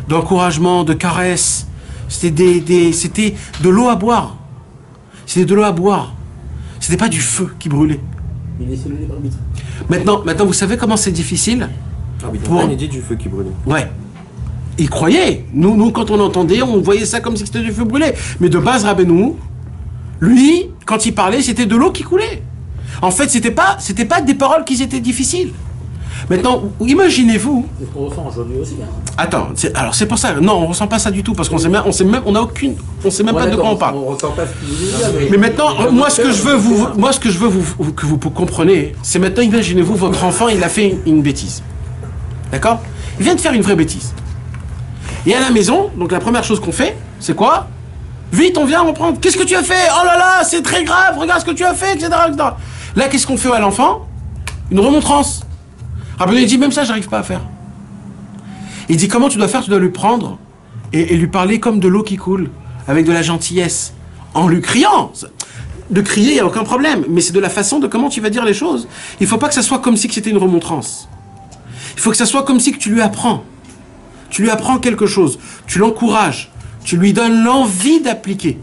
d'encouragement, de caresse. C'était de l'eau à boire. C'était de l'eau à boire. C'était pas du feu qui brûlait. Il est celui des arbitres. Maintenant, vous savez comment c'est difficile? Il dit du feu qui brûle. Ouais. Il croyait. Nous, quand on entendait, on voyait ça comme si c'était du feu brûlé. Mais de base, Rabbeinu, lui, quand il parlait, c'était de l'eau qui coulait. En fait, c'était pas des paroles qui étaient difficiles. Maintenant, imaginez-vous. C'est ce qu'on ressent aujourd'hui aussi. Hein. Attends, c'est pour ça. Non, on ressent pas ça du tout parce qu'on sait même pas de quoi on parle. On ressent pas ce qu'il veut dire. Mais maintenant, moi, ce que je veux que vous compreniez, c'est maintenant, imaginez-vous, votre enfant, il a fait une bêtise. D'accord? Il vient de faire une vraie bêtise. Et à la maison, donc la première chose qu'on fait, c'est quoi? Vite, on vient reprendre. Qu'est-ce que tu as fait? Oh là là, c'est très grave, regarde ce que tu as fait, etc. etc. Là, qu'est-ce qu'on fait à l'enfant? Une remontrance. Rabbeinu dit, même ça, j'arrive pas à faire. Il dit, comment tu dois faire? Tu dois lui prendre et lui parler comme de l'eau qui coule, avec de la gentillesse, en lui criant. De crier, il n'y a aucun problème, mais c'est de la façon de comment tu vas dire les choses. Il ne faut pas que ça soit comme si c'était une remontrance. Il faut que ça soit comme si que tu lui apprends. Tu lui apprends quelque chose, tu l'encourages, tu lui donnes l'envie d'appliquer.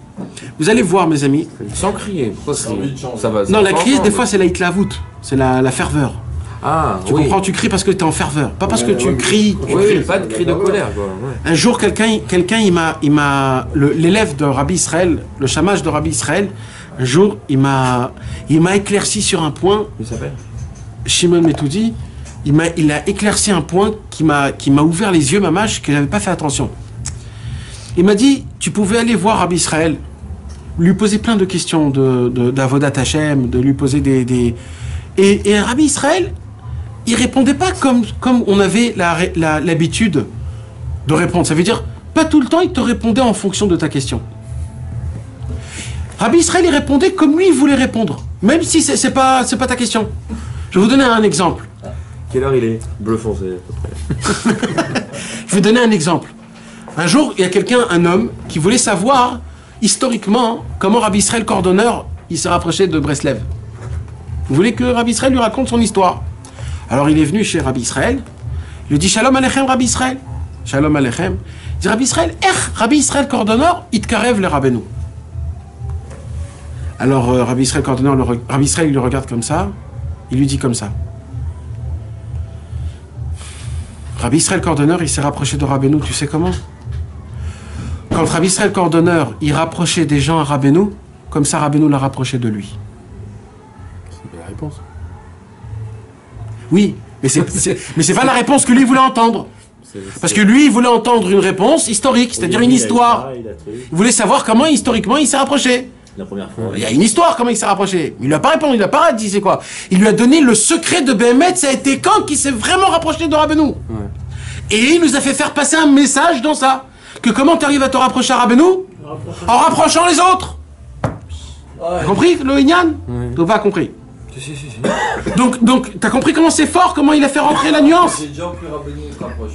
Vous allez voir, mes amis. Sans crier. Pourquoi ça va? Non, la crise, des fois, c'est la hitlavut, c'est la ferveur. Ah, Tu comprends, tu cries parce que tu es en ferveur, pas parce que tu cries. Oui, pas de cri de colère, quoi. Ouais. Un jour, l'élève de Rabbi Israël, le chamage de Rabbi Israël, un jour, il m'a éclairci sur un point. Il s'appelle Shimon Metoudi, il a éclairci un point qui m'a ouvert les yeux, mamash, que je n'avais pas fait attention. Il m'a dit, tu pouvais aller voir Rabbi Israël, lui poser plein de questions d'Avodat Hashem, de lui poser Et Rabbi Israël, il répondait pas comme on avait l'habitude de répondre. Ça veut dire, pas tout le temps, il te répondait en fonction de ta question. Rabbi Israël, il répondait comme lui, il voulait répondre. Même si c'est pas ta question. Je vais vous donner un exemple. Quelle heure il est? Bleu foncé, à peu près. Je vais donner un exemple. Un jour, il y a un homme, qui voulait savoir, historiquement, comment Rabbi Israël Cordonneur, il s'est rapproché de Breslev. Vous voulez que Rabbi Israël lui raconte son histoire? Alors il est venu chez Rabbi Israël, il lui dit Shalom Aleichem Rabbi Israël. Shalom Aleichem. Il dit Rabbi Israël, Rabbi Israël Cordonneur, il te carève le Rabbeinu. Alors Rabbi Israël Cordonneur, Rabbi Israël il le regarde comme ça, il lui dit comme ça. Rabbi Israël Cordonneur, il s'est rapproché de Rabbeinu, tu sais comment? Quand Rabbi Israël Cordonneur, il rapprochait des gens à Rabbeinu, comme ça Rabbeinu l'a rapproché de lui. C'est la réponse. Oui, mais c'est pas la réponse que lui voulait entendre. Parce que lui, il voulait entendre une réponse historique, c'est-à-dire une histoire. Il voulait savoir comment, historiquement, il s'est rapproché. La première fois. Il y a une histoire, comment il s'est rapproché. Il lui a pas répondu, il a pas dit c'est quoi. Il lui a donné le secret de Béhémet, ça a été quand qu'il s'est vraiment rapproché de Rabbeinu. Ouais. Et il nous a fait faire passer un message dans ça. Que comment tu arrives à te rapprocher à Rabbeinu? En rapprochant les autres. T'as compris le Inyan? Donc pas compris. Si. Donc, t'as compris comment c'est fort, comment il a fait rentrer la nuance?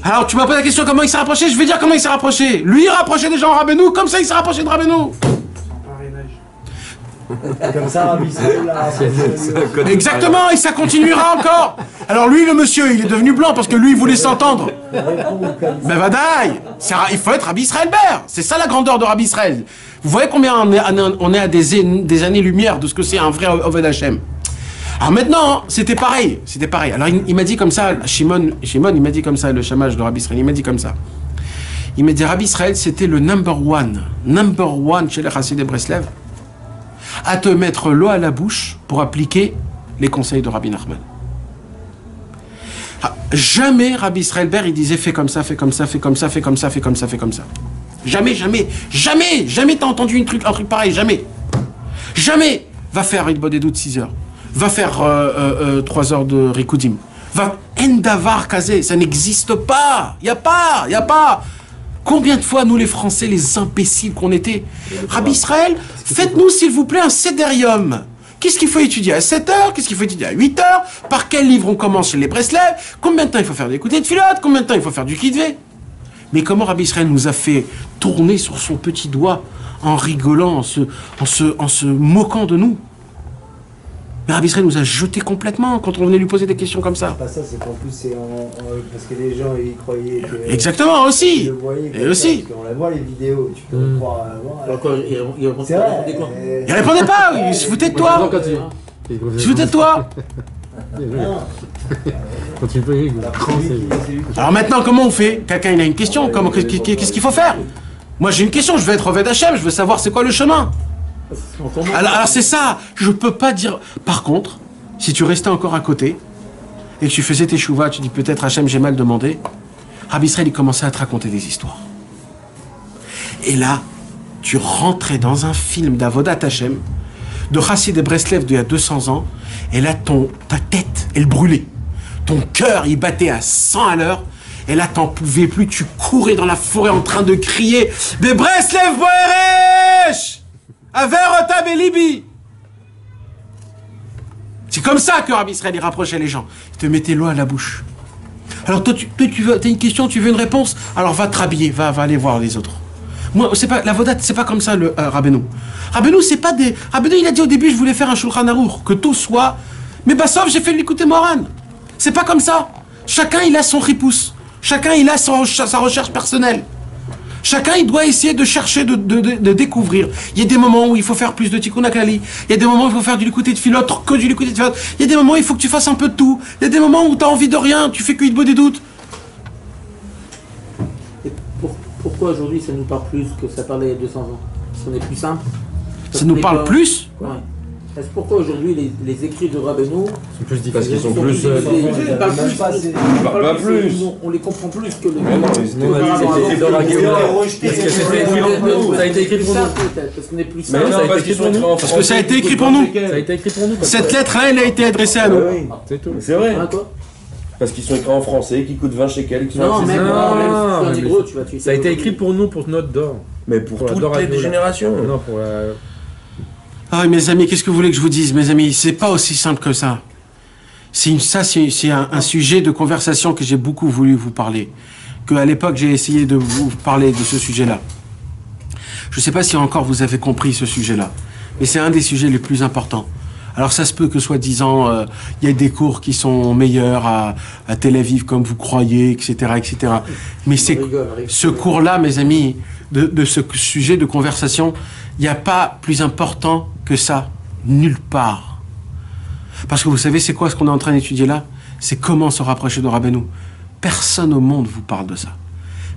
Alors, tu m'as posé la question comment il s'est rapproché, je vais dire comment il s'est rapproché. Lui, il rapprochait des gens à Rabbeinu, comme ça il s'est rapproché de Rabbeinu. Comme ça, Rabbi Israël là. Exactement, et ça continuera encore. Alors lui, le monsieur, il est devenu blanc parce que lui, il voulait s'entendre. Mais vadaï, il faut être Rabbi Israël Ber. C'est ça la grandeur de Rabbi Israël. Vous voyez combien on est à des années-lumière de ce que c'est un vrai Oved Hashem. Alors maintenant, c'était pareil. Alors il m'a dit comme ça, Shimon, il m'a dit comme ça, le chamage de Rabbi Israël, il m'a dit comme ça. Il m'a dit, Rabbi Israël, c'était le number one chez les Chassidei Breslev, à te mettre l'eau à la bouche pour appliquer les conseils de Rabbi Nachman. Jamais Rabbi Israël Ber, il disait fais comme ça, fais comme ça, fais comme ça, fais comme ça, fais comme ça, fais comme ça. Jamais t'as entendu un truc pareil, jamais. Jamais. Va faire une bodédou de 6 heures. Va faire 3 heures de Rikoudim. Va Endavar Kazé, ça n'existe pas. Y a pas. Combien de fois, nous les Français, les imbéciles qu'on était, Rabbi Israël, faites-nous s'il vous plaît un sédérium. Qu'est-ce qu'il faut étudier à 7 heures? Qu'est-ce qu'il faut étudier à 8 heures? Par quel livre on commence chez les Breslev? Combien de temps il faut faire des écouter de filote? Combien de temps il faut faire du kitvé? Mais comment Rabbi Israël nous a fait tourner sur son petit doigt en rigolant, en se moquant de nous? Mais Rabbi Israël nous a jetés complètement quand on venait lui poser des questions comme ça. Pas ça, c'est qu'en plus c'est parce que les gens ils croyaient que. Exactement aussi. Ils le voyaient Et aussi. parce qu'on la voit les vidéos, tu peux croire. C'est vrai. Il répondait pas, il se foutait de toi. Il se foutait de toi. Continue pas, Eric. Alors maintenant, comment on fait? Quelqu'un il a une question, qu'est-ce qu'il faut faire? Moi j'ai une question, je veux être Oved Hashem, je veux savoir c'est quoi le chemin. Alors c'est ça, je peux pas dire. Par contre, si tu restais encore à côté et que tu faisais tes chouvas, tu dis peut-être Hachem j'ai mal demandé, Rabbi Israël il commençait à te raconter des histoires. Et là, tu rentrais dans un film d'Avodat Hachem, de Chassidei Breslev d'il y a 200 ans, et là ta tête, elle brûlait. Ton cœur, il battait à 100 à l'heure, et là t'en pouvais plus, tu courais dans la forêt en train de crier « Des Breslev Boeresh !» Averota Belibi. C'est comme ça que Rabbi Israël il rapprochait les gens. Il te mettait l'eau à la bouche. Alors toi, tu as une question, tu veux une réponse, alors va te rhabiller, va aller voir les autres. Moi, c'est pas la vodat, c'est pas comme ça le Rabbeinu. Rabbeinu, c'est pas des. Rabbeinu, il a dit au début, je voulais faire un Shulchan Aruch, que tout soit. Mais Bassov, j'ai fait l'écouter Moran. C'est pas comme ça. Chacun il a son ripousse. Chacun il a sa recherche personnelle. Chacun, il doit essayer de chercher, de découvrir. Il y a des moments où il faut faire plus de tikkun haklali. Il y a des moments où il faut faire du likuté de filotre que du likuté de filotre. Il y a des moments où il faut que tu fasses un peu de tout. Il y a des moments où tu as envie de rien, tu fais que beau des doutes. Et pourquoi aujourd'hui ça nous parle plus que ça parlait il y a 200 ans? Ce n'est plus simple? Ça nous parle plus? Ouais. Est-ce pourquoi aujourd'hui les écrits de Rabbeinu sont plus difficiles? Parce qu'ils sont plus. ils parlent plus, Pas plus. on les comprend plus que le. Ça a été écrit pour nous. Parce qu'on est plus Mais simple. non, parce qu'ils sont écrits en Parce que ça a été écrit pour nous. Ça a été écrit pour nous. Cette lettre-là, elle a été adressée à nous. C'est tout. C'est vrai. Hein, quoi? Parce qu'ils sont écrits en français, qui coûtent 20 shekels, qui sont Non, accessibles. même en hébreu, tu vas tuer. Ça a été écrit pour nous, pour notre d'or. Mais pour Pour la toutes Dora les Noula. générations. Non, pour la. Ah, mes amis, qu'est-ce que vous voulez que je vous dise, mes amis? C'est pas aussi simple que ça. C'est un sujet de conversation que j'ai beaucoup voulu vous parler. Qu'à l'époque, j'ai essayé de vous parler de ce sujet-là. Je sais pas si encore vous avez compris ce sujet-là. Mais c'est un des sujets les plus importants. Alors ça se peut que soi-disant, il y ait des cours qui sont meilleurs à Tel Aviv comme vous croyez, etc., etc. Mais ce cours-là, mes amis, de ce sujet de conversation, il n'y a pas plus important que ça, nulle part. Parce que vous savez, c'est quoi ce qu'on est en train d'étudier là? C'est comment se rapprocher de Rabbeinu. Personne au monde vous parle de ça.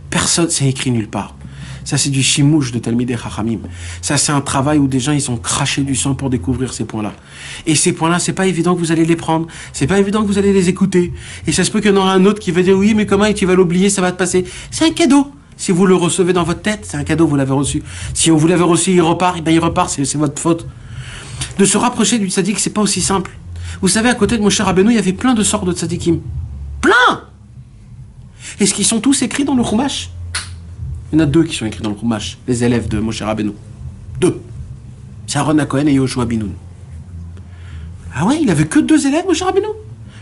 Personne, c'est écrit nulle part. Ça, c'est du chimouche de Talmidei Chachamim. Ça, c'est un travail où des gens, ils ont craché du sang pour découvrir ces points-là. Et ces points-là, c'est pas évident que vous allez les prendre. C'est pas évident que vous allez les écouter. Et ça se peut qu'il y en aura un autre qui va dire, oui, mais comment tu vas l'oublier, ça va te passer. C'est un cadeau. Si vous le recevez dans votre tête, c'est un cadeau, vous l'avez reçu. Si on vous l'avait reçu, il repart, et bien il repart, c'est votre faute. De se rapprocher du tzaddik, c'est pas aussi simple. Vous savez, à côté de Moshe Rabbeinu, il y avait plein de sortes de tzaddikim. Plein! Est-ce qu'ils sont tous écrits dans le Chumash? Il y en a 2 qui sont écrits dans le Chumash, les élèves de Moshe Rabbeinu. 2. C'est Aaron HaKohen et Yoshua bin Nun. Ah ouais, il avait que 2 élèves, Moshe Rabbeinu?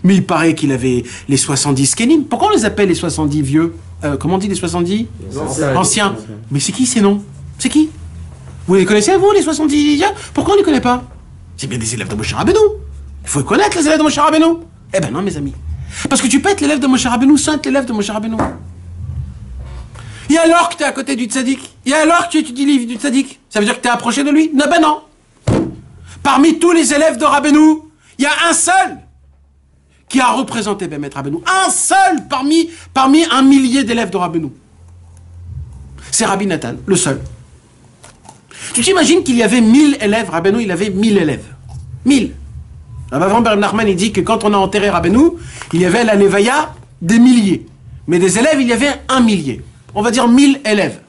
Mais il paraît qu'il avait les 70 Kenim. Pourquoi on les appelle les 70 vieux? Comment on dit les 70 anciens. Mais c'est qui ces noms? C'est qui? Vous les connaissez, vous, les 70 Pourquoi on ne les connaît pas? C'est bien des élèves de Moshe Rabbeinu. Il faut connaître les élèves de Moshe Rabbeinu. Eh ben non, mes amis. Parce que tu peux être l'élève de Moshe Rabbeinu sans être l'élève de Moshe Rabbeinu. Et alors que tu es à côté du tzaddik? Et alors que tu étudies le livre du tzaddik? Ça veut dire que tu es approché de lui? Non, ben non. Parmi tous les élèves de Rabbeinu, il y a un seul qui a représenté Bémet Rabbeinu. Un seul parmi un millier d'élèves de Rabbeinu. C'est Rabbi Nathan, le seul. Tu t'imagines qu'il y avait 1000 élèves, Rabbeinu, il avait 1000 élèves. 1000. Avant Berb Nachman, il dit que quand on a enterré Rabbeinu, il y avait la Levaya des milliers. Mais des élèves, il y avait 1 millier. On va dire 1000 élèves.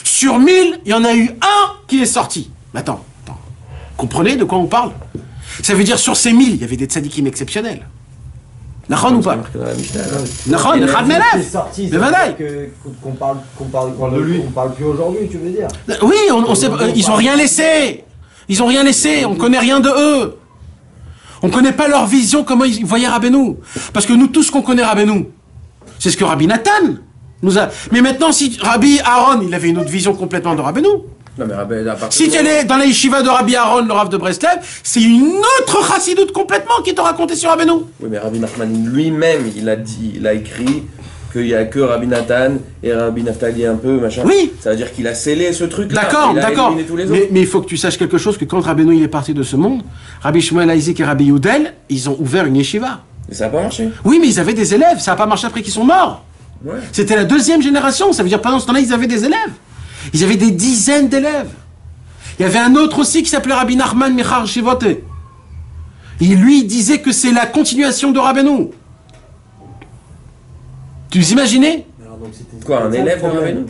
Sur 1000, il y en a eu un qui est sorti. Attends. Comprenez de quoi on parle? Ça veut dire sur ces 1000, il y avait des tzadikim exceptionnels. Nachon ou pas? Nachon, c'est sorti, qu'on parle de lui. On parle plus aujourd'hui, tu veux dire? Oui, on sait, ils ont rien laissé. Ils ont rien laissé, on connaît rien de eux. On connaît pas leur vision, comment ils voyaient Rabbeinu. Parce que nous, tout ce qu'on connaît Rabbeinu, c'est ce que Rabbi Nathan nous a... Mais maintenant, si Rabbi Aaron, il avait une autre vision complètement de Rabbeinu. Non, mais Rabbi, Si tu es dans la yeshiva de Rabbi Aaron, le Rav de Breslev, c'est une autre chassidoute complètement qui t'a raconté sur Rabbeinu. Oui, mais Rabbi Nachman lui-même, il a écrit qu'il n'y a que Rabbi Nathan et Rabbi Naftali un peu, machin. Oui. Ça veut dire qu'il a scellé ce truc-là. D'accord. Tous les autres. Mais il faut que tu saches quelque chose, que quand Rabbeinu il est parti de ce monde, Rabbi Shmuel Isaac et Rabbi Yudel, ils ont ouvert une yeshiva. Et ça n'a pas marché. Oui, mais ils avaient des élèves, ça n'a pas marché après qu'ils sont morts. Ouais. C'était la deuxième génération, ça veut dire pendant ce temps-là, ils avaient des élèves. Ils avaient des dizaines d'élèves. Il y avait un autre aussi qui s'appelait Rabbi Nachman Michar Shivote. Et lui, il disait que c'est la continuation de Rabbeinu. Tu vous imaginez? Quoi, un élève de Rabbeinu?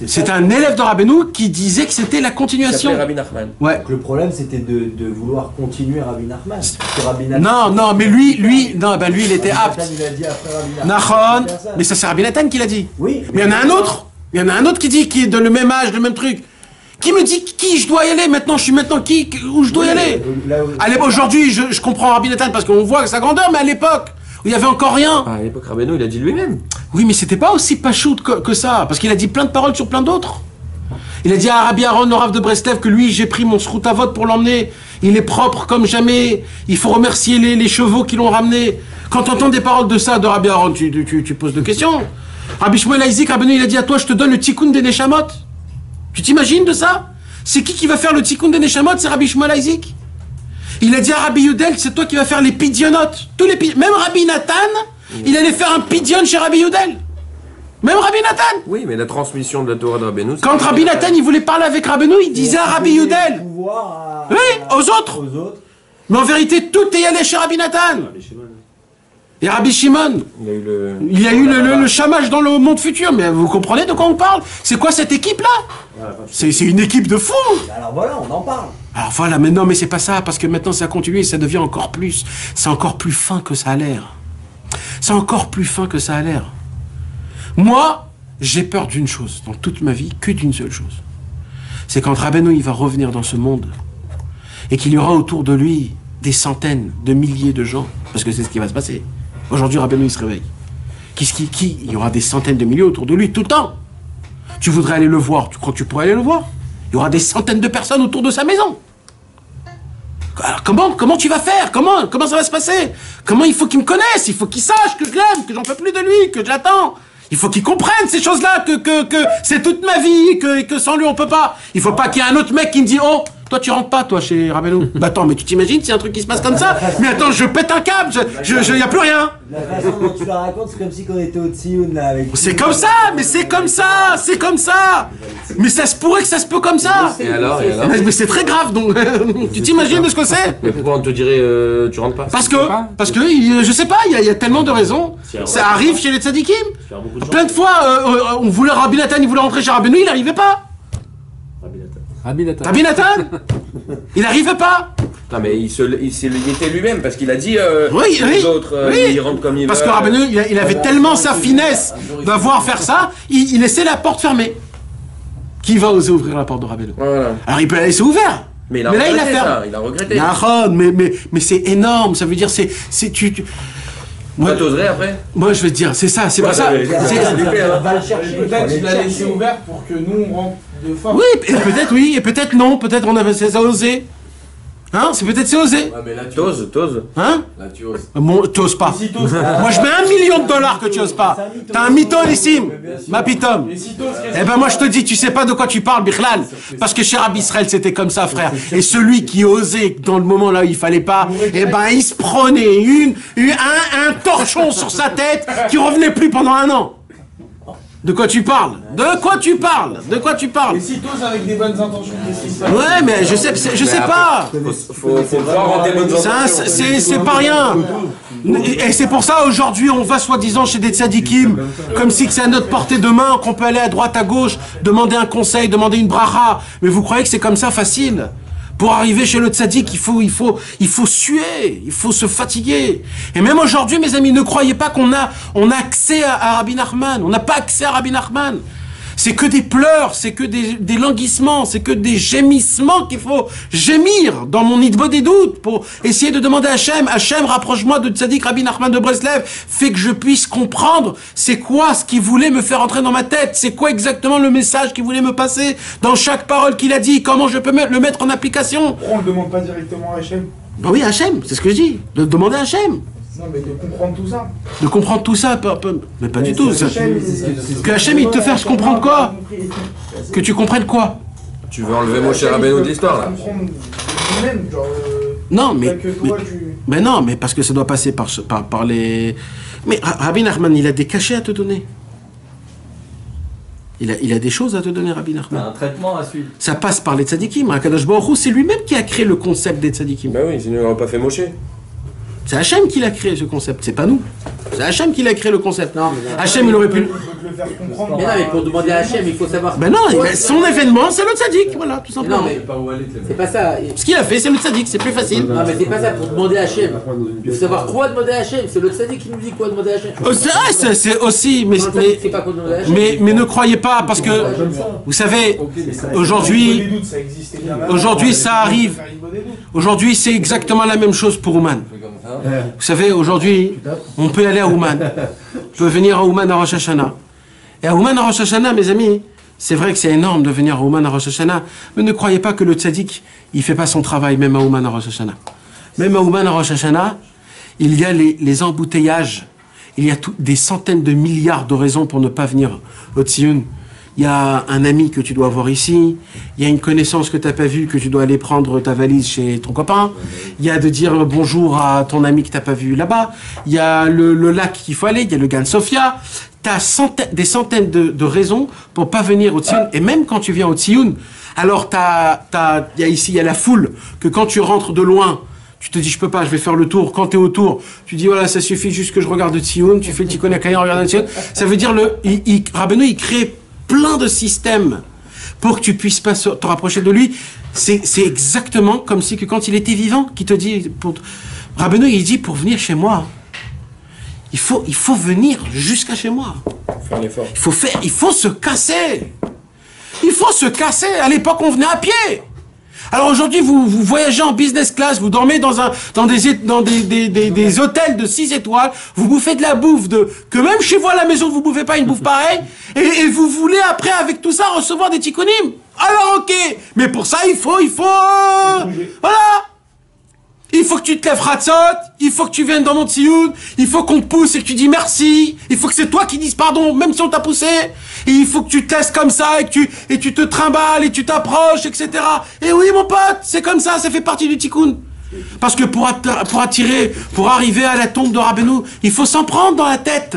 C'est un élève de Rabbeinu qui disait que c'était la continuation. Il s'appelait Rabbi Nachman. Ouais. Donc le problème c'était de vouloir continuer Rabbi Nachman. Rabbi Nachman Non, mais lui, il était Rabbi apte. Nathan, il a dit après Rabbi Nachman. Nachon, mais ça c'est Rabbi Nathan qui l'a dit. Oui. Mais il y en a un autre. Il y en a un autre qui dit, qui est de le même âge, le même truc. Qui me dit qui je dois y aller maintenant? Je suis maintenant où je dois y aller? Aujourd'hui, je comprends Rabbi Nathan parce qu'on voit sa grandeur, mais à l'époque, où il n'y avait encore rien. À l'époque, Rabbeinu, il a dit lui-même. Oui, mais c'était pas aussi pachout que ça, parce qu'il a dit plein de paroles sur plein d'autres. Il a dit à Rabbi Aaron, le Rav de Breslev, que lui, j'ai pris mon sroutavot pour l'emmener. Il est propre comme jamais. Il faut remercier les chevaux qui l'ont ramené. Quand tu entends des paroles de ça, de Rabbi Aaron, tu poses des questions. Rabbi Shmuel Isaac, Rabbeinu, il a dit à toi, je te donne le tikkun des Neshamot. Tu t'imagines de ça? C'est qui va faire le tikkun des Neshamot? C'est Rabbi Shmuel Isaac. Il a dit à Rabbi Yudel, c'est toi qui vas faire les pidionotes. Même Rabbi Nathan, il allait faire un pidion chez Rabbi Yudel. Même Rabbi Nathan. Oui, mais la transmission de la Torah de Rabbeinu... Quand Rabbi Nathan, il voulait parler avec Rabbeinu, il disait à Rabbi Yudel. Oui, aux autres. Mais en vérité, tout est allé chez Rabbi Nathan. Et Rabbi Shimon, il y a eu le chamage dans le monde futur. Mais vous comprenez de quoi on parle? C'est quoi cette équipe-là? C'est une équipe de fous. Alors voilà, on en parle. Alors voilà, mais non, mais c'est pas ça, parce que maintenant ça continue et ça devient encore plus. C'est encore plus fin que ça a l'air. C'est encore plus fin que ça a l'air. Moi, j'ai peur d'une chose, dans toute ma vie, que d'une seule chose. C'est quand Rabbeinu, il va revenir dans ce monde, et qu'il y aura autour de lui des centaines de milliers de gens, parce que c'est ce qui va se passer. Aujourd'hui, Rabbeinu, il se réveille. Il y aura des centaines de milliers autour de lui, tout le temps. Tu voudrais aller le voir, tu crois que tu pourrais aller le voir? Il y aura des centaines de personnes autour de sa maison. Alors comment tu vas faire? Comment ça va se passer? Comment il faut qu'il me connaisse? Il faut qu'il sache que je l'aime, que j'en peux plus de lui, que je l'attends. Il faut qu'il comprenne ces choses-là, que c'est toute ma vie, que sans lui on peut pas. Il faut pas qu'il y ait un autre mec qui me dit, oh, toi tu rentres pas toi chez Rabbeinu. Bah attends, mais tu t'imagines s'il y a un truc qui se passe comme ça? Mais attends, je pète un câble, y a plus rien. La façon dont tu la racontes, c'est comme si on était au Tsioun là avec. C'est comme ça, mais c'est comme ça, c'est comme ça. Mais ça se pourrait que ça se peut comme ça. Et alors Mais c'est très grave, donc tu t'imagines de ce que c'est? Mais pourquoi on te dirait tu rentres pas? Parce que je sais pas, il y a tellement de raisons. Ça arrive chez les tzadikim. Plein de fois, on voulait Rabbi Nathan, il voulait rentrer chez Rabbeinu, il n'arrivait pas. Rabbi Nathan, il n'arrivait pas. Non mais il était lui-même parce qu'il a dit Oui, les autres ils rentrent comme ils veulent. Parce que Rabbeinu, il avait tellement sa finesse d'avoir faire ça, il laissait la porte fermée. Qui va oser ouvrir la porte de Rabbeinu? Voilà. Alors il peut la laisser ouverte. Mais là il a fermé. Il a regretté. Mais c'est énorme, ça veut dire Moi t'oserais après? Moi je vais te dire, c'est ça, c'est pour ça. Va le chercher. Peut-être qu'il l'a laissé ouvert pour que nous on rentre. de force. Oui, et peut-être non, peut-être on avait ça osé. Hein, c'est peut-être c'est osé. Ouais, mais là, tu T'oses. Hein? Là, tu oses. T'oses pas. Et si t'oses, Moi je mets $1 million que tu oses pas. T'as un mytho, Nissim. Ma pitom. et si t'oses, Eh ben moi je te dis, tu sais pas de quoi tu parles, Bichlal. Parce que chez Rabbi Israël c'était comme ça, frère. Et celui qui osait dans le moment là où il fallait pas, eh ben il se prenait un torchon sur sa tête qui revenait plus pendant 1 an. De quoi tu parles? De quoi tu parles? De quoi tu parles? et si t'oses avec des bonnes intentions, qu'est-ce qui se passe? Ouais, mais je sais pas. Faut croire en tes bonnes Ça, intentions. c'est pas rien. Et c'est pour ça aujourd'hui on va soi-disant chez des tzadikim, comme si c'est à notre portée de main, qu'on peut aller à droite, à gauche, demander un conseil, demander une bracha. Mais vous croyez que c'est comme ça facile? Pour arriver chez le tzaddik, il faut suer, il faut se fatiguer. Et même aujourd'hui, mes amis, ne croyez pas qu'on a accès à Rabbi Nachman. On n'a pas accès à Rabbi Nachman. C'est que des pleurs, c'est que des languissements, c'est que des gémissements qu'il faut gémir dans mon idbo des doutes pour essayer de demander à Hachem, rapproche-moi de Tzadik Rabbi Nachman de Breslev, fait que je puisse comprendre c'est quoi ce qu'il voulait me faire entrer dans ma tête, c'est quoi exactement le message qu'il voulait me passer dans chaque parole qu'il a dit, comment je peux le mettre en application. Pourquoi on le demande pas directement à Hachem? Ben oui, Hachem, c'est ce que je dis, de demander à Hachem. Non, mais de comprendre tout ça. De comprendre tout ça, mais pas du tout. C'est Hachem, Que Hachem, il te fasse comprendre quoi? Que tu comprennes quoi? Tu veux enlever Moshe Rabbeinu de l'histoire là? Comprendre lui-même, genre. Non, mais non, mais parce que ça doit passer par les... Mais Rabbi Nachman, il a des cachets à te donner. Il a des choses à te donner, Rabbi Nachman. un traitement à suivre. Ça passe par les tzadikim. Akadosh Baruch Hu, c'est lui-même qui a créé le concept des tzadikim. Bah oui, sinon il n'aurait pas fait Moshe. C'est Hachem qui l'a créé ce concept, c'est pas nous. C'est Hachem qui l'a créé le concept. Non, mais Hachem, il aurait pu... Il faut te le faire comprendre. Mais non, mais pour demander à Hachem, il faut savoir. Ben non, son événement, c'est le tzadik, voilà, tout Non, simplement. mais c'est pas ça. Ce qu'il a fait, c'est le tzadik, c'est plus facile. Non, mais c'est pas ça pour demander à Hachem. Il faut savoir quoi demander à Hachem. C'est le tzaddik qui nous dit quoi demander à Hachem. C'est aussi, mais, Non, le tzaddik, c'est pas quoi demander à Hachem. mais ne croyez pas, parce que, vous savez, aujourd'hui, ça arrive. Aujourd'hui, c'est exactement la même chose pour Ouman. Vous savez, aujourd'hui, on peut aller à Ouman. On peut venir à Ouman à Rosh Hashanah. Et à Ouman à Rosh Hashanah, mes amis, c'est vrai que c'est énorme de venir à Ouman à Rosh Hashanah, mais ne croyez pas que le tzaddik, il fait pas son travail même à Ouman à Rosh Hashanah. Même à Ouman à Rosh Hashanah, il y a les embouteillages. Il y a des centaines de milliards de raisons pour ne pas venir au Tzioun. Il y a un ami que tu dois avoir ici, il y a une connaissance que tu n'as pas vue, que tu dois aller prendre ta valise chez ton copain, il y a de dire bonjour à ton ami que tu n'as pas vu là-bas, il y a le lac qu'il faut aller, il y a le Gan Sofia, tu as des centaines de raisons pour pas venir au Tzioun, et même quand tu viens au Tzioun, alors il y a la foule, que quand tu rentres de loin, tu te dis je peux pas, je vais faire le tour. Quand tu es autour, tu dis voilà, ça suffit juste que je regarde le Tzioun, tu fais le Tikkun HaKayim, regarde le Tzioun. Ça veut dire Rabbeinu, il crée plein de systèmes pour que tu puisses pas te rapprocher de lui. C'est exactement comme si que quand il était vivant, qui te dit Rabbeinu, il dit pour venir chez moi, il faut venir jusqu'à chez moi. Faire l'effort. Il faut se casser. Il faut se casser. À l'époque, on venait à pied. Alors aujourd'hui, vous voyagez en business class, vous dormez dans des hôtels de 6 étoiles, vous bouffez de la bouffe que même chez vous à la maison, vous bouffez pas une bouffe pareille, et vous voulez après, avec tout ça, recevoir des tikkunim. Alors ok, mais pour ça, il faut, voilà. Il faut que tu te lèves ratzot, il faut que tu viennes dans mon tzioun, il faut qu'on te pousse et que tu dis merci, il faut que c'est toi qui dises pardon, même si on t'a poussé, et il faut que tu te laisses comme ça, et tu te trimbales, et tu t'approches, etc. Et oui, mon pote, c'est comme ça fait partie du tikkun. Parce que pour arriver à la tombe de Rabbeinu, il faut s'en prendre dans la tête.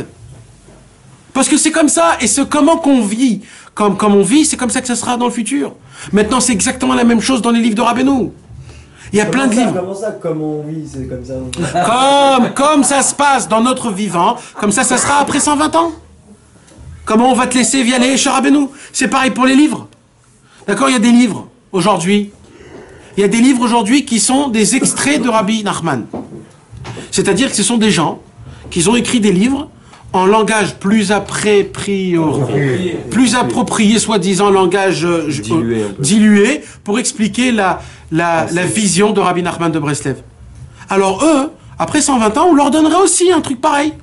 Parce que c'est comme ça, et c'est comment qu'on vit. Comme on vit, c'est comme ça que ça sera dans le futur. Maintenant, c'est exactement la même chose dans les livres de Rabbeinu. Il y a plein de livres. Comment ça, comment on vit, c'est comme ça. Comme ça se passe dans notre vivant, comme ça sera après 120 ans. Comment on va te laisser via les chez Rabbeinu? C'est pareil pour les livres. D'accord, il y a des livres aujourd'hui. Il y a des livres aujourd'hui qui sont des extraits de Rabbi Nachman. C'est-à-dire que ce sont des gens qui ont écrit des livres en langage plus approprié, soi-disant langage dilué, pour expliquer la vision de Rabbi Nachman de Breslev. Alors eux, après 120 ans, on leur donnerait aussi un truc pareil.